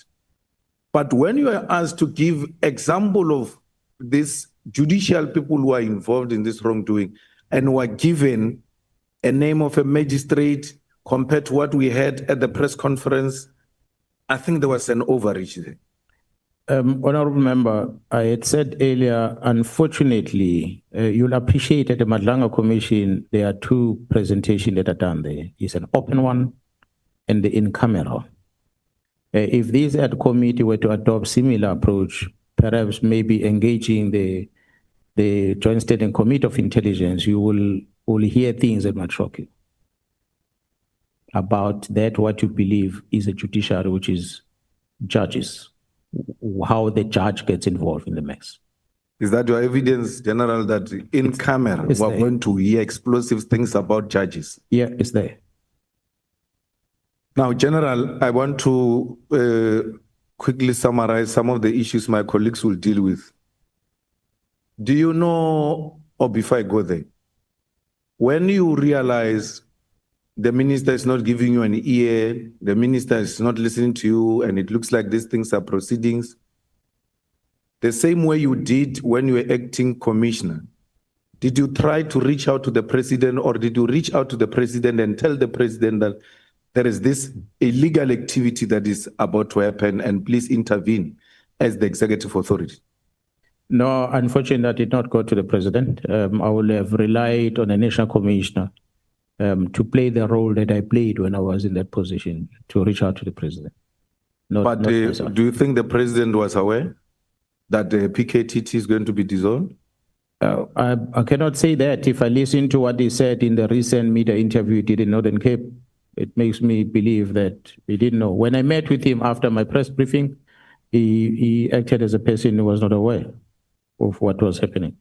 But when you are asked to give example of these judicial people who are involved in this wrongdoing and were given a name of a magistrate compared to what we had at the press conference, I think there was an overreach there. Honorable Member, I had said earlier, unfortunately, you'll appreciate at the Madlanga Commission, there are two presentations that are done there. It's an open one and the in-camera. If this ad committee were to adopt similar approach, perhaps maybe engaging the Joint Standing Committee of Intelligence, you will hear things that might shock you about that, what you believe is a judiciary, which is judges, how the judge gets involved in the mess. Is that your evidence, General, that in camera we're going to hear explosive things about judges? Yeah, it's there. Now, General, I want to quickly summarize some of the issues my colleagues will deal with. Do you know, or before I go there, when you realize the minister is not giving you an ear, the minister is not listening to you, and it looks like these things are proceedings, the same way you did when you were acting commissioner, did you try to reach out to the president, or did you reach out to the president and tell the president that there is this illegal activity that is about to happen and please intervene as the executive authority? No, unfortunately, I did not go to the president. I will have relied on a national commissioner to play the role that I played when I was in that position, to reach out to the president. But do you think the president was aware that the PKTT is going to be dissolved? I cannot say that. If I listen to what he said in the recent media interview he did in Northern Cape, it makes me believe that he didn't know. When I met with him after my press briefing, he acted as a person who was not aware of what was happening.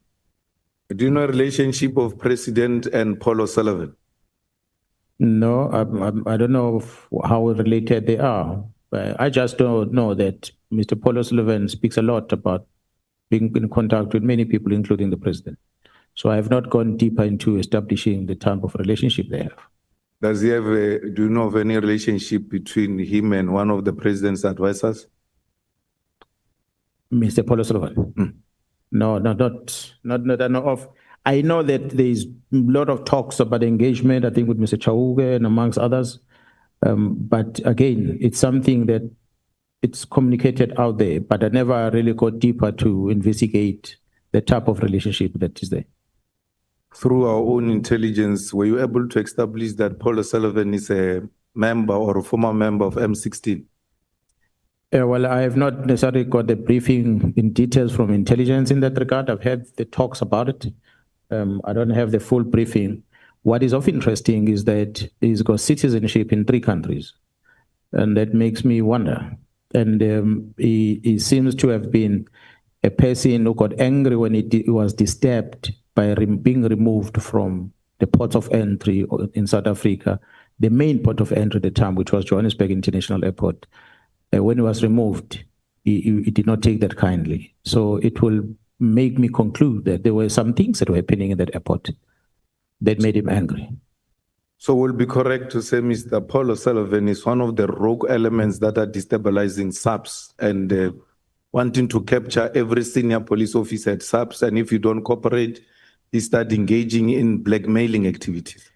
Do you know a relationship of President and Paul O'Sullivan? No, I don't know how related they are. I just don't know that Mr. Paul O'Sullivan speaks a lot about being in contact with many people, including the president. So I have not gone deeper into establishing the type of relationship they have. Does he have do you know of any relationship between him and one of the president's advisors? Mr. Paul O'Sullivan? No, not I know of. I know that there's a lot of talks about engagement, I think with Mr. Chauke and amongst others. But again, it's something that it's communicated out there, but I never really got deeper to investigate the type of relationship that is there. Through our own intelligence, were you able to establish that Paul O'Sullivan is a member or a former member of M16? Well, I have not necessarily got the briefing in details from intelligence in that regard. I've had the talks about it. I don't have the full briefing. What is of interesting is that he's got citizenship in 3 countries, and that makes me wonder. And he seems to have been a person who got angry when he was disturbed by being removed from the ports of entry in South Africa, the main port of entry at the time, which was Johannesburg International Airport. When he was removed, he did not take that kindly. So it will make me conclude that there were some things that were happening in that airport that made him angry. So we'll be correct to say Mr. Paul O'Sullivan is one of the rogue elements that are destabilizing SAPS and wanting to capture every senior police officer at SAPS, and if you don't cooperate, he start engaging in blackmailing activities.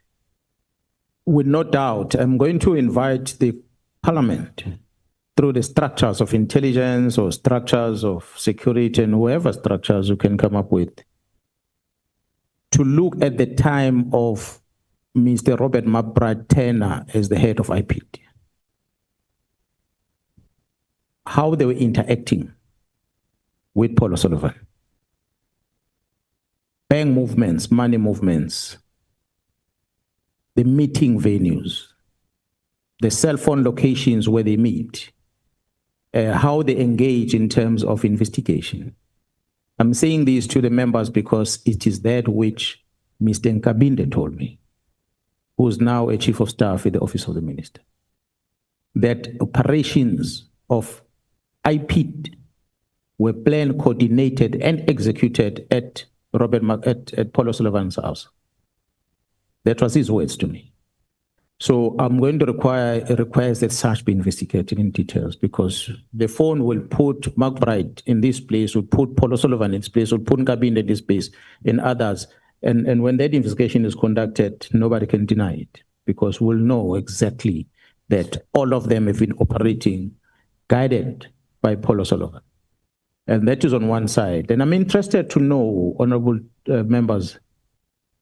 With no doubt, I'm going to invite the parliament through the structures of intelligence or structures of security and whoever structures you can come up with to look at the time of Mr. Robert McBride Turner as the head of IPD. How they were interacting with Paul O'Sullivan. Bank movements, money movements, the meeting venues, the cell phone locations where they meet, how they engage in terms of investigation. I'm saying this to the members because it is that which Mr. Nkabinde told me, who is now a chief of staff in the office of the minister, that operations of IPD were planned, coordinated, and executed at Paul O'Sullivan's house. That was his words to me. So I'm going to request that such be investigated in details, because the phone will put McBride in this place, will put Paul O'Sullivan in this place, will put Nkabinde in this place, and others. And when that investigation is conducted, nobody can deny it, because we'll know exactly that all of them have been operating guided by Paul O'Sullivan. And that is on one side. And I'm interested to know, honorable members,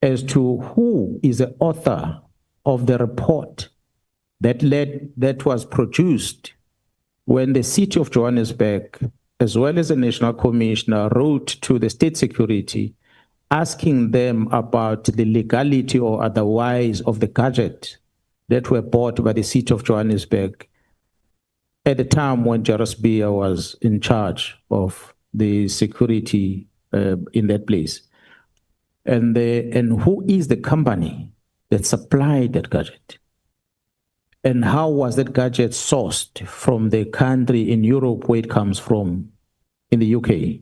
as to who is the author of the report that was produced when the city of Johannesburg, as well as the National Commissioner, wrote to the State Security asking them about the legality or otherwise of the gadget that were bought by the city of Johannesburg at the time when Julius was in charge of the security in that place. And who is the company that supplied that gadget? And how was that gadget sourced from the country in Europe where it comes from, in the UK?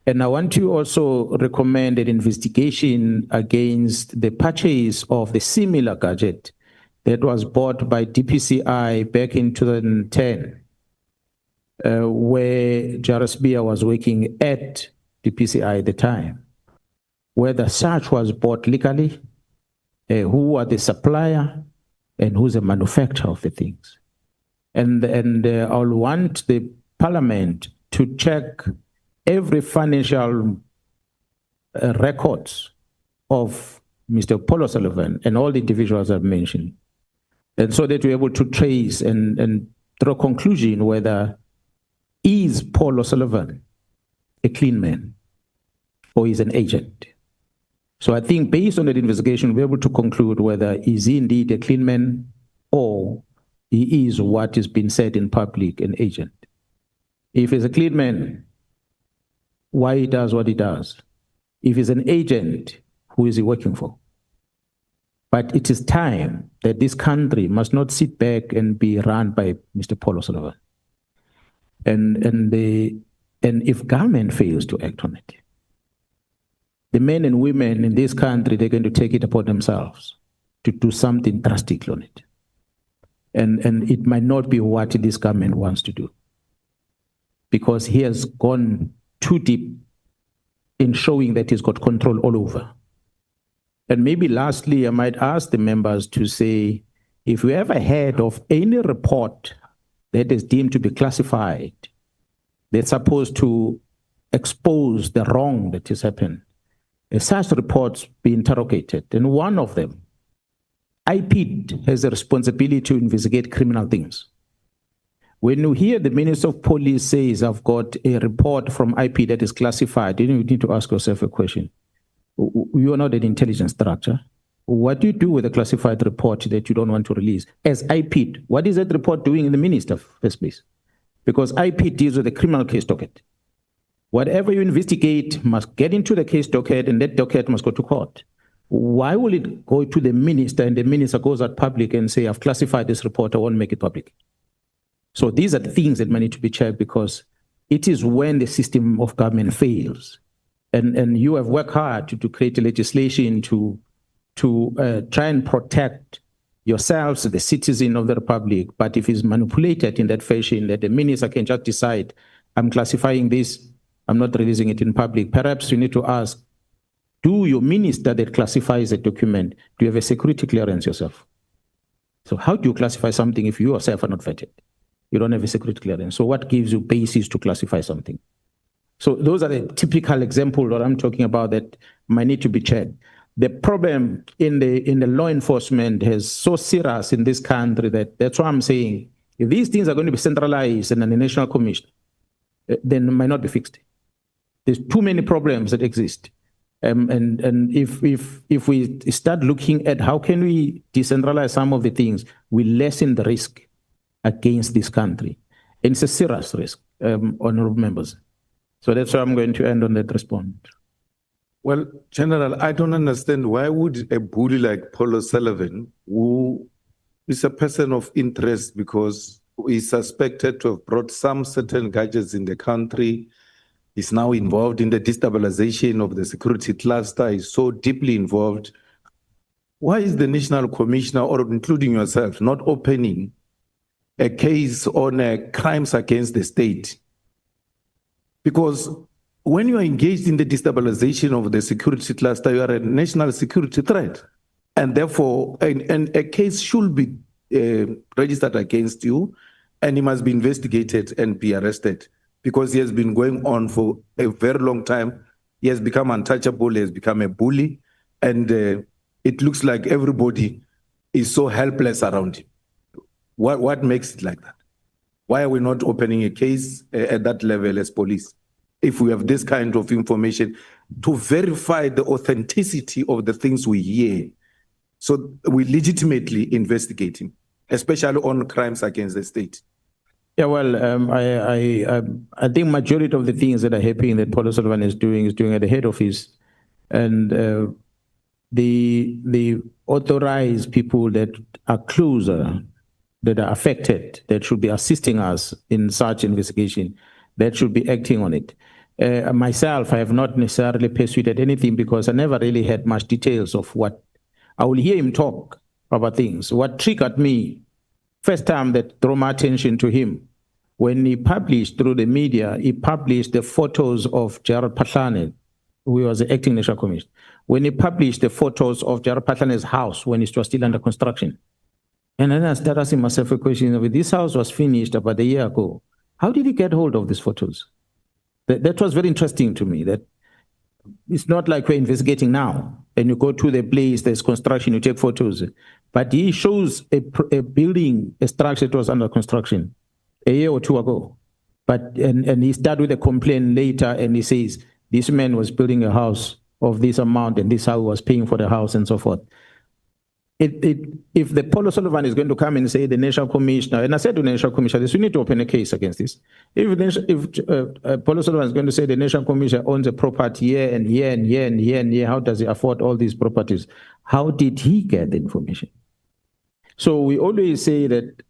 And I want to also recommend an investigation against the purchase of the similar gadget that was bought by DPCI back in 2010, where Julius was working at DPCI at the time. Whether such was bought legally, who are the supplier, and who's the manufacturer of the things. And I'll want the parliament to check every financial records of Mr. Paul O'Sullivan and all the individuals I've mentioned. And so that we're able to trace and draw a conclusion whether is Paul O'Sullivan a clean man or is an agent. So I think based on that investigation, we're able to conclude whether is he indeed a clean man or he is what is being said in public, an agent. If he's a clean man, why he does what he does? If he's an agent, who is he working for? But it is time that this country must not sit back and be run by Mr. Paul O'Sullivan. And if government fails to act on it, the men and women in this country, they're going to take it upon themselves to do something drastic on it. And it might not be what this government wants to do, because he has gone too deep in showing that he's got control all over. And maybe lastly, I might ask the members to say, if you ever heard of any report that is deemed to be classified, that's supposed to expose the wrong that has happened, such reports be interrogated. And one of them, IP has a responsibility to investigate criminal things. When you hear the Minister of Police says, I've got a report from IP that is classified, then you need to ask yourself a question. You are not an intelligence structure. What do you do with a classified report that you don't want to release? As IP, what is that report doing in the Minister first place? Because IP deals with the criminal case docket. Whatever you investigate must get into the case docket, and that docket must go to court. Why will it go to the Minister and the Minister goes out public and say, I've classified this report, I won't make it public? So these are the things that might need to be checked, because it is when the system of government fails. And you have worked hard to create a legislation to try and protect yourselves, the citizen of the Republic. But if it's manipulated in that fashion, that the Minister can just decide, I'm classifying this, I'm not releasing it in public, perhaps you need to ask, do your minister that classifies a document, do you have a security clearance yourself? So how do you classify something if you yourself are not vetted? You don't have a security clearance. So what gives you basis to classify something? So those are the typical examples that I'm talking about that might need to be checked. The problem in the law enforcement is so serious in this country that's why I'm saying, if these things are going to be centralized in a national commission, then it might not be fixed. There's too many problems that exist. And if we start looking at how can we decentralize some of the things, we lessen the risk against this country. And it's a serious risk, honorable members. So that's why I'm going to end on that response. Well, General, I don't understand why would a bully like Paul O'Sullivan, who is a person of interest because he's suspected to have brought some certain gadgets in the country, is now involved in the destabilization of the security cluster, is so deeply involved. Why is the National Commissioner, or including yourself, not opening a case on crimes against the state? Because when you are engaged in the destabilization of the security cluster, you are a national security threat. And therefore, a case should be registered against you, and he must be investigated and be arrested, because he has been going on for a very long time. He has become untouchable, he has become a bully, and it looks like everybody is so helpless around him. What makes it like that? Why are we not opening a case at that level as police, if we have this kind of information to verify the authenticity of the things we hear, so we legitimately investigate him, especially on crimes against the state? Yeah, well, I think majority of the things that are happening that Paul O'Sullivan is doing at the head office, and the authorized people that are closer, that are affected, that should be assisting us in such investigation, that should be acting on it. Myself, I have not necessarily pursued anything because I never really had much details of what. I will hear him talk about things. What triggered me, first time that drew my attention to him, when he published through the media, he published the photos of Gerald Patlane, who was the acting national commissioner. When he published the photos of Gerald Patlane's house when it was still under construction. And then I started asking myself a question, this house was finished about a year ago. How did he get hold of these photos? That was very interesting to me, that it's not like we're investigating now and you go to the place, there's construction, you take photos. But he shows a building, a structure that was under construction a year or two ago. And he started with a complaint later and he says, this man was building a house of this amount and this is how he was paying for the house and so forth. If the Paul O'Sullivan is going to come and say the National Commissioner, and I said to the National Commissioner, we need to open a case against this. If Paul O'Sullivan is going to say the National Commissioner owns a property here and here and here and here and here, how does he afford all these properties? How did he get the information? So we always say that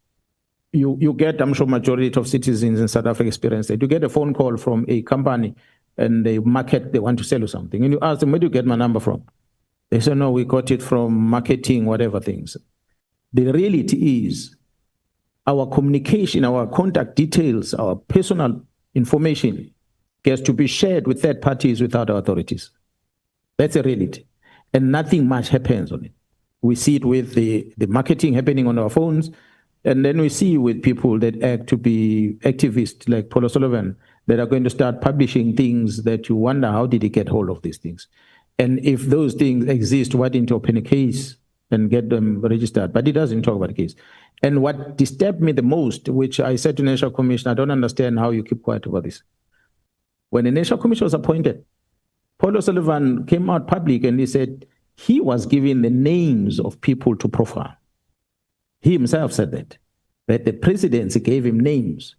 you get, I'm sure majority of citizens in South Africa experience that you get a phone call from a company and they market, they want to sell you something. And you ask them, where do you get my number from? They say, no, we got it from marketing, whatever things. The reality is our communication, our contact details, our personal information gets to be shared with third parties without authorities. That's a reality. And nothing much happens on it. We see it with the marketing happening on our phones, and then we see with people that act to be activists like Paul O'Sullivan that are going to start publishing things that you wonder, how did he get hold of these things? And if those things exist, why didn't you open a case and get them registered? But he doesn't talk about the case. And what disturbed me the most, which I said to the National Commission, I don't understand how you keep quiet about this. When the National Commission was appointed, Paul O'Sullivan came out public and he said he was given the names of people to profile. He himself said that the presidency gave him names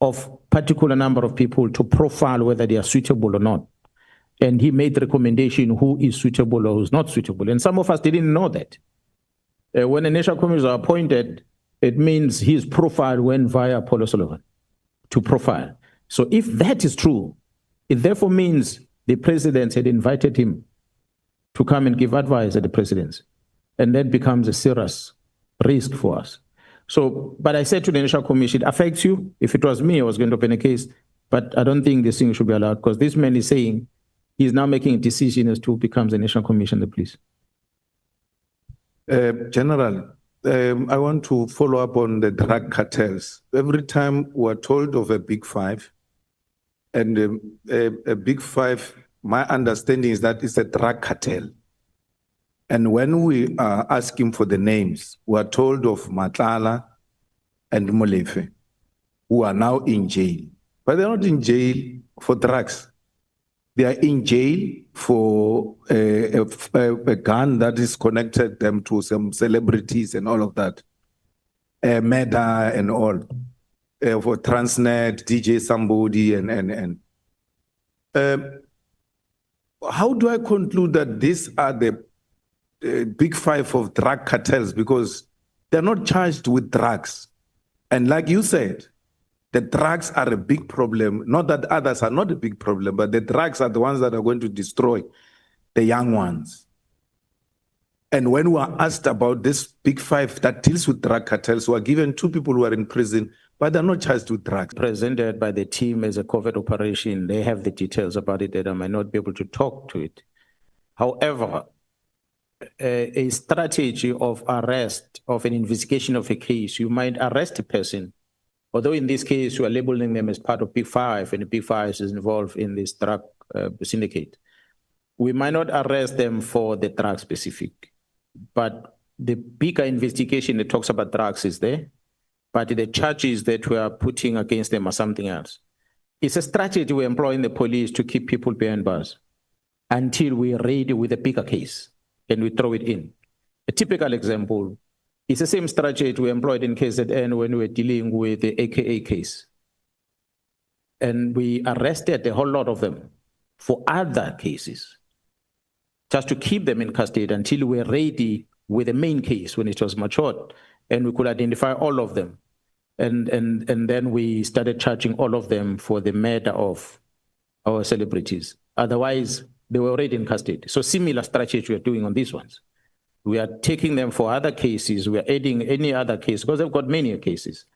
of particular number of people to profile whether they are suitable or not. And he made the recommendation who is suitable or who's not suitable. And some of us didn't know that. When the National Commission was appointed, it means his profile went via Paul O'Sullivan to profile. So if that is true, it therefore means the president had invited him to come and give advice at the presidency. And that becomes a serious risk for us. So, but I said to the National Commission, it affects you. If it was me, I was going to open a case, but I don't think this thing should be allowed because this man is saying he's now making a decision as to who becomes the National Commission, the police. General, I want to follow up on the drug cartels. Every time we're told of a big five, and a big five, my understanding is that it's a drug cartel. And when we are asking for the names, we are told of Matlala and Molefe, who are now in jail. But they're not in jail for drugs. They are in jail for a gun that is connected them to some celebrities and all of that. Meta and all. For Transnet, DJ somebody and. How do I conclude that these are the big five of drug cartels? Because they're not charged with drugs. And like you said, the drugs are a big problem. Not that others are not a big problem, but the drugs are the ones that are going to destroy the young ones. And when we are asked about this big five that deals with drug cartels, we are given two people who are in prison, but they're not charged with drugs. Presented by the team as a covert operation, they have the details about it that I might not be able to talk to it. However, a strategy of arrest, of an investigation of a case, you might arrest a person, although in this case you are labeling them as part of Big Five, and the Big Five is involved in this drug syndicate. We might not arrest them for the drug specific, but the bigger investigation that talks about drugs is there, but the charges that we are putting against them are something else. It's a strategy we employ in the police to keep people behind bars until we are ready with a bigger case and we throw it in. A typical example is the same strategy we employed in KZN when we were dealing with the AKA case. And we arrested a whole lot of them for other cases, just to keep them in custody until we were ready with the main case when it was matured and we could identify all of them. And then we started charging all of them for the murder of our celebrities. Otherwise, they were already in custody. So similar strategy we are doing on these ones. We are taking them for other cases. We are adding any other case because they've got many cases.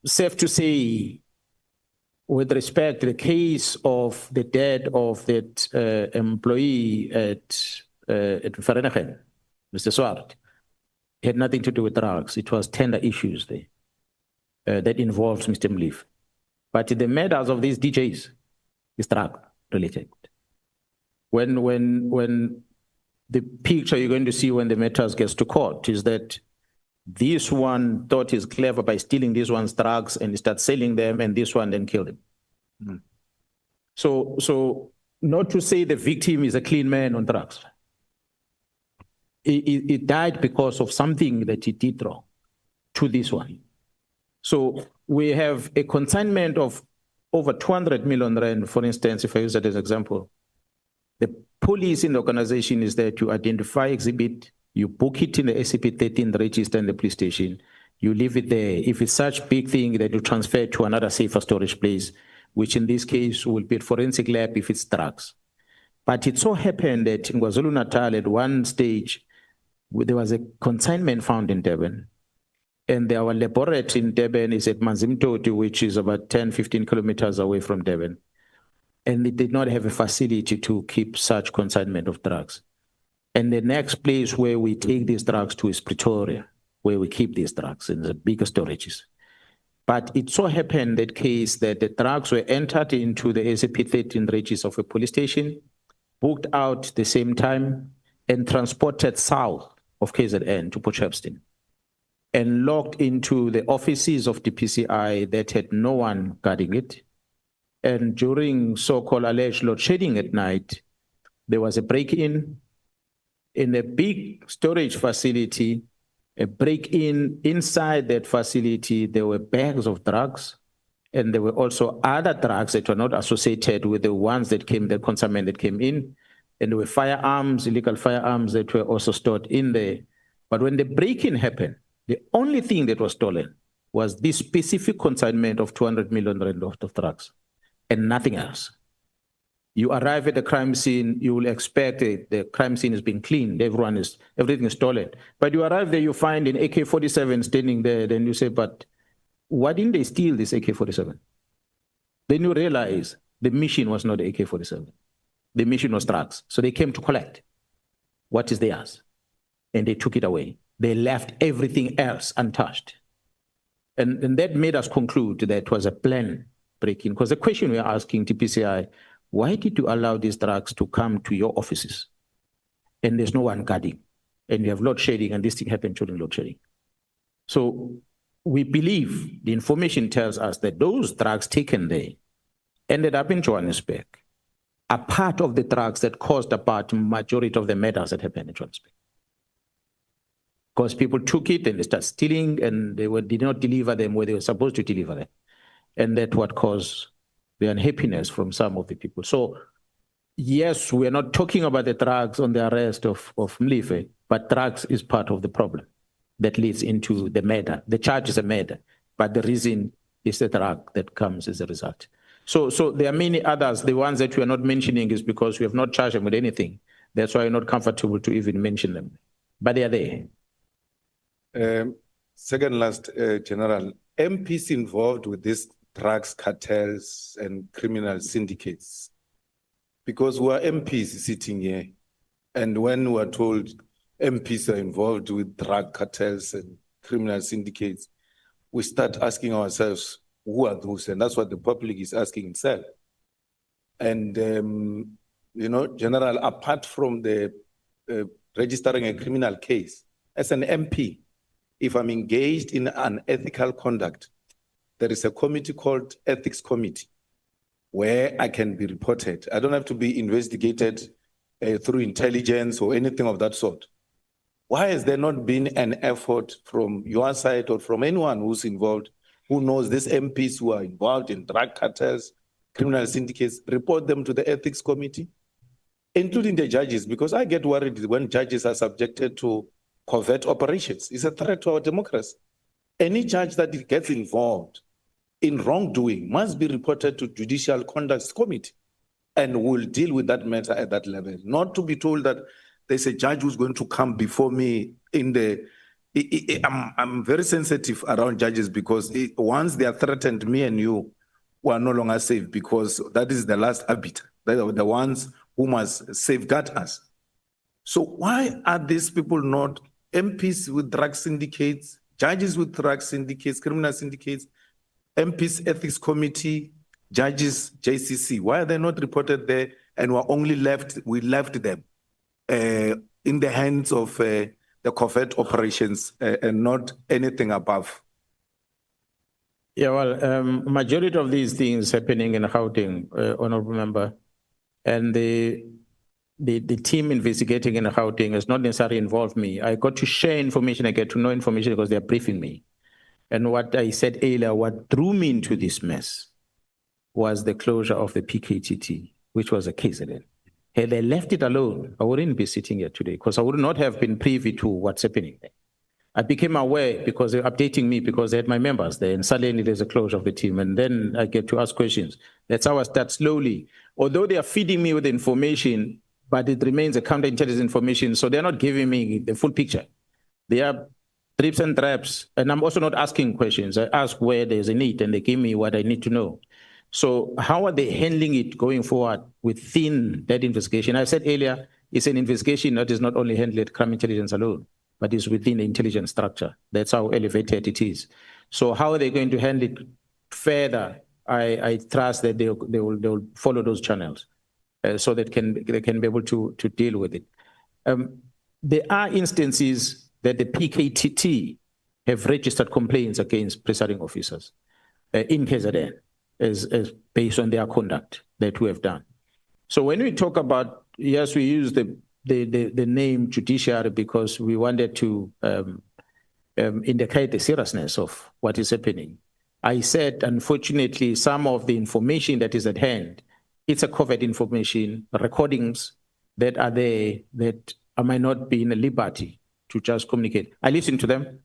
Safe to say, with respect to the case of the death of that employee at Vereeniging, Mr. Swart, it had nothing to do with drugs. It was tender issues there that involves Mr. Mleef. But the murders of these DJs is drug related. When the picture you're going to see when the matters gets to court is that this one thought he's clever by stealing this one's drugs and he starts selling them, and this one then killed him. Mm. So not to say the victim is a clean man on drugs. He died because of something that he did wrong to this one. So we have a consignment of over 200 million rand, for instance, if I use that as an example. The police in the organization is there to identify exhibit, you book it in the SCP-13 register in the police station, you leave it there. If it's such big thing that you transfer it to another safer storage place, which in this case will be a forensic lab if it's drugs. But it so happened that in KwaZulu-Natal at one stage, there was a consignment found in Durban. And our laboratory in Durban is at Manzimtoti, which is about 10, 15 kilometers away from Durban. And it did not have a facility to keep such consignment of drugs. And the next place where we take these drugs to is Pretoria, where we keep these drugs in the bigger storages. But it so happened that case that the drugs were entered into the SAP-13 registers of a police station, booked out the same time, and transported south of KZN to Potchefstroom, and locked into the offices of the PCI that had no one guarding it. And during so-called alleged load shedding at night, there was a break-in in a big storage facility. A break-in inside that facility, there were bags of drugs, and there were also other drugs that were not associated with the ones that came, the consignment that came in, and there were firearms, illegal firearms that were also stored in there. But when the break-in happened, the only thing that was stolen was this specific consignment of 200 million rand of drugs and nothing else. You arrive at the crime scene, you will expect the crime scene is being cleaned, everything is stolen. But you arrive there, you find an AK-47 standing there, then you say, but why didn't they steal this AK-47? Then you realize the mission was not the AK-47. The mission was drugs. So they came to collect what is theirs, and they took it away. They left everything else untouched. And that made us conclude that it was a planned break-in, because the question we are asking TPCI, why did you allow these drugs to come to your offices and there's no one guarding, and you have load shedding, and this thing happened during load shedding? So we believe the information tells us that those drugs taken there ended up in Johannesburg are part of the drugs that caused about majority of the murders that happened in Johannesburg. Because people took it and they started stealing, and they did not deliver them where they were supposed to deliver them. And that's what caused the unhappiness from some of the people. So yes, we are not talking about the drugs on the arrest of Mlife, but drugs is part of the problem that leads into the murder. The charge is a murder, but the reason is the drug that comes as a result. So there are many others. The ones that we are not mentioning is because we have not charged them with anything. That's why we're not comfortable to even mention them. But they are there. Second last, General, MPs involved with these drugs cartels and criminal syndicates, because we are MPs sitting here, and when we are told MPs are involved with drug cartels and criminal syndicates, we start asking ourselves, who are those? And that's what the public is asking itself. And, you know, General, apart from the registering a criminal case, as an MP, if I'm engaged in unethical conduct, there is a committee called Ethics Committee where I can be reported. I don't have to be investigated through intelligence or anything of that sort. Why has there not been an effort from your side or from anyone who's involved, who knows these MPs who are involved in drug cartels, criminal syndicates, report them to the Ethics Committee, including the judges? Because I get worried when judges are subjected to covert operations. It's a threat to our democracy. Any judge that gets involved in wrongdoing must be reported to Judicial Conduct Committee, and will deal with that matter at that level. Not to be told that there's a judge who's going to come before me in the... I'm very sensitive around judges, because once they are threatened, me and you are no longer safe, because that is the last arbiter. They are the ones who must safeguard us. So why are these people not MPs with drug syndicates, judges with drug syndicates, criminal syndicates, MPs Ethics Committee, judges JCC? Why are they not reported there, and we left them in the hands of the covert operations and not anything above? Yeah, well, majority of these things happening in Gauteng, Honorable Member, and the team investigating in Gauteng has not necessarily involved me. I got to share information, I get to know information because they're briefing me. And what I said earlier, what drew me into this mess was the closure of the PKTT, which was a KZN. Had they left it alone, I wouldn't be sitting here today, because I would not have been privy to what's happening there. I became aware because they're updating me, because they had my members there, and suddenly there's a closure of the team, and then I get to ask questions. That's how I start slowly. Although they are feeding me with information, but it remains a counterintelligence information, so they're not giving me the full picture. They are drips and drabs, and I'm also not asking questions. I ask where there's a need, and they give me what I need to know. So how are they handling it going forward within that investigation? I said earlier, it's an investigation that is not only handled at crime intelligence alone, but is within the intelligence structure. That's how elevated it is. So how are they going to handle it further? I trust that they will follow those channels so that they can be able to deal with it. There are instances that the PKTT have registered complaints against presiding officers in KZN as based on their conduct that we have done. So when we talk about, yes, we use the name judiciary because we wanted to indicate the seriousness of what is happening. I said, unfortunately, some of the information that is at hand, it's a covert information, recordings that are there that I might not be in a liberty to just communicate. I listened to them.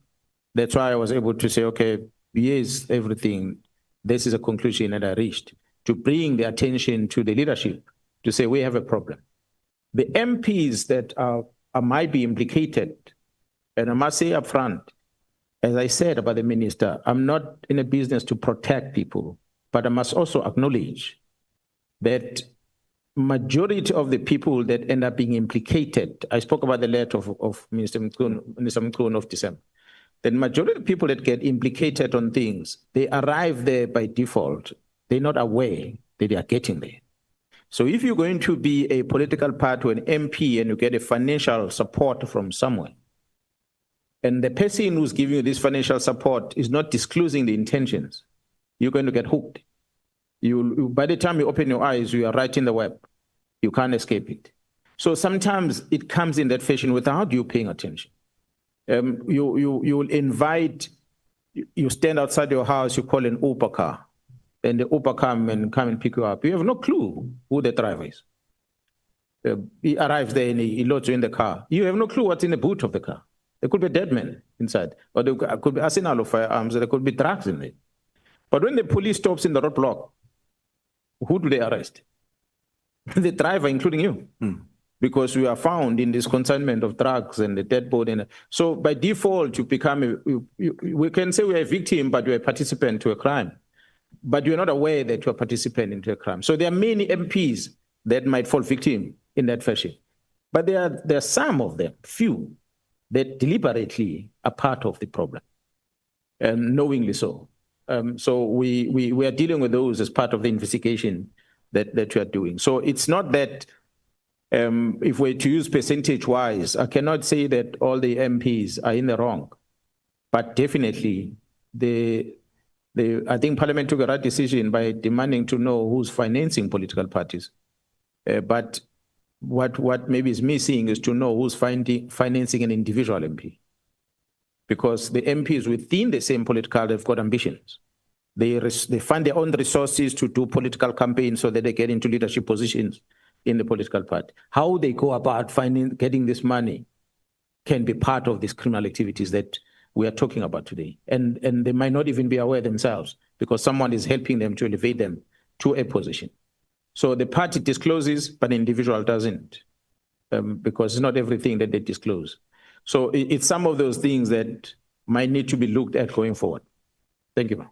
That's why I was able to say, okay, here's everything. This is a conclusion that I reached, to bring the attention to the leadership to say we have a problem. The MPs that might be implicated, and I must say up front, as I said about the minister, I'm not in a business to protect people, but I must also acknowledge that majority of the people that end up being implicated, I spoke about the letter of Minister Mkhwanazi of December, the majority of people that get implicated on things, they arrive there by default. They're not aware that they are getting there. So if you're going to be a political party or an MP and you get a financial support from somewhere, and the person who's giving you this financial support is not disclosing the intentions, you're going to get hooked. By the time you open your eyes, you are right in the web. You can't escape it. So sometimes it comes in that fashion without you paying attention. You'll invite, you stand outside your house, you call an Uber car, and the Uber come and pick you up. You have no clue who the driver is. He arrives there and he loads you in the car. You have no clue what's in the boot of the car. There could be a dead man inside, or there could be arsenal of firearms, or there could be drugs in it. But when the police stops in the roadblock, who do they arrest? The driver, including you. Because we are found in this consignment of drugs and the dead body. So by default, you become, we can say we're a victim, but you're a participant to a crime. But you're not aware that you're a participant into a crime. So there are many MPs that might fall victim in that fashion. But there are some of them, few, that deliberately are part of the problem, and knowingly so. So we are dealing with those as part of the investigation that we are doing. So it's not that if we're to use percentage-wise, I cannot say that all the MPs are in the wrong, but definitely I think Parliament took a right decision by demanding to know who's financing political parties. But what maybe is missing is to know who's financing an individual MP. Because the MPs within the same political, they've got ambitions. They fund their own resources to do political campaigns so that they get into leadership positions in the political party. How they go about getting this money can be part of these criminal activities that we are talking about today. And they might not even be aware themselves because someone is helping them to elevate them to a position. So the party discloses, but the individual doesn't, because it's not everything that they disclose. So it's some of those things that might need to be looked at going forward. Thank you.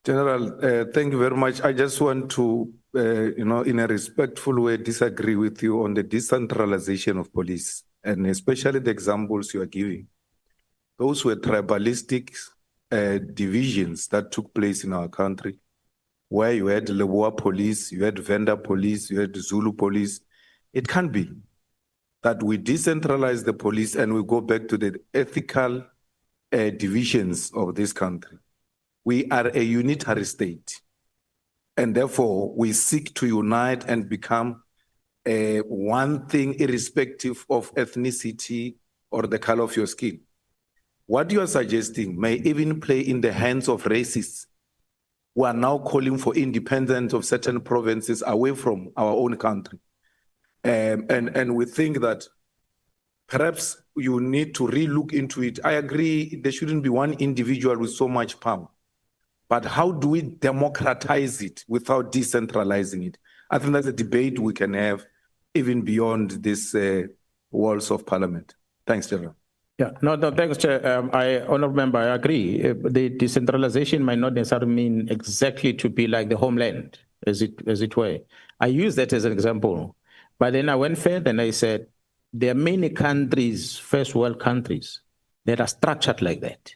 General, thank you very much. I just want to, in a respectful way, disagree with you on the decentralization of police, and especially the examples you are giving. Those were tribalistic divisions that took place in our country, where you had Leboa police, you had Venda police, you had Zulu police. It can't be that we decentralize the police and we go back to the ethical divisions of this country. We are a unitary state, and therefore we seek to unite and become one thing irrespective of ethnicity or the color of your skin. What you are suggesting may even play in the hands of racists who are now calling for independence of certain provinces away from our own country. And we think that perhaps you need to re-look into it. I agree there shouldn't be one individual with so much power. But how do we democratize it without decentralizing it? I think that's a debate we can have even beyond these walls of Parliament. Thanks, General. Yeah, no, thanks, Chair. Honourable Member, I agree. The decentralization might not necessarily mean exactly to be like the homeland, as it were. I use that as an example. But then I went further and I said, there are many countries, first world countries, that are structured like that.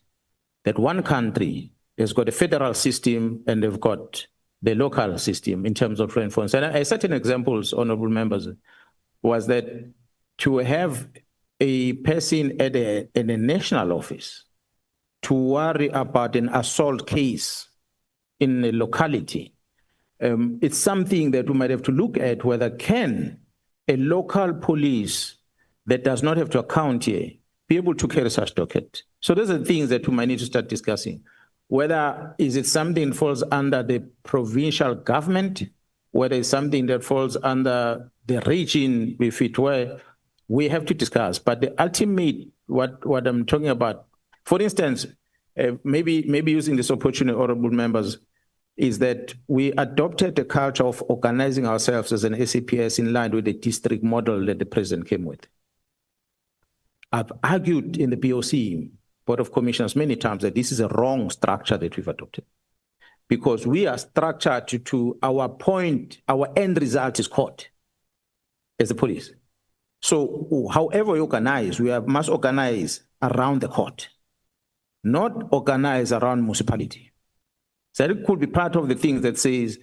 That one country has got a federal system and they've got the local system in terms of reinforcement. And certain examples, honourable members, was that to have a person in a national office to worry about an assault case in a locality, it's something that we might have to look at whether can a local police that does not have to account here be able to carry such docket. So those are the things that we might need to start discussing. Whether is it something that falls under the provincial government, whether it's something that falls under the region, if it were, we have to discuss. But the ultimate, what I'm talking about, for instance, maybe using this opportunity, honourable members, is that we adopted a culture of organizing ourselves as an SAPS in line with the district model that the president came with. I've argued in the BOC, Board of Commissioners, many times that this is a wrong structure that we've adopted. Because we are structured to our point, our end result is court as the police. So however we organize, we must organize around the court, not organize around municipality. So it could be part of the things that says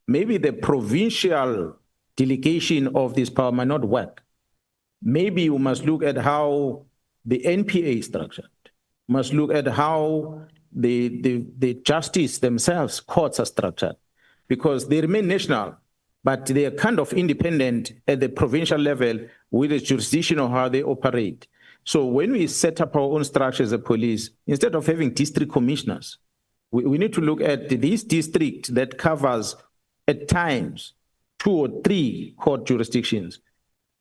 maybe the provincial delegation of this power might not work. Maybe you must look at how the NPA is structured, must look at how the justice themselves, courts are structured, because they remain national, but they are kind of independent at the provincial level with the jurisdiction of how they operate. So when we set up our own structure as a police, instead of having district commissioners, we need to look at this district that covers at times 2 or 3 court jurisdictions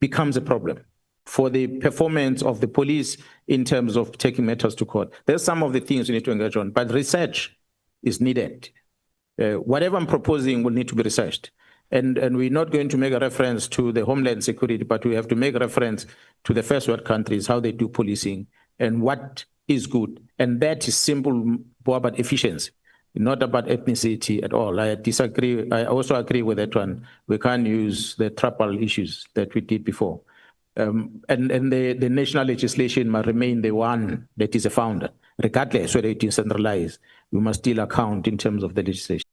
becomes a problem for the performance of the police in terms of taking matters to court. There's some of the things we need to engage on, but research is needed. Whatever I'm proposing will need to be researched. And we're not going to make a reference to the homeland security, but we have to make a reference to the first world countries, how they do policing and what is good. And that is simple about efficiency, not about ethnicity at all. I disagree. I also agree with that one. We can't use the tribal issues that we did before. And the national legislation must remain the one that is a founder. Regardless whether it is centralized, we must still account in terms of the legislation.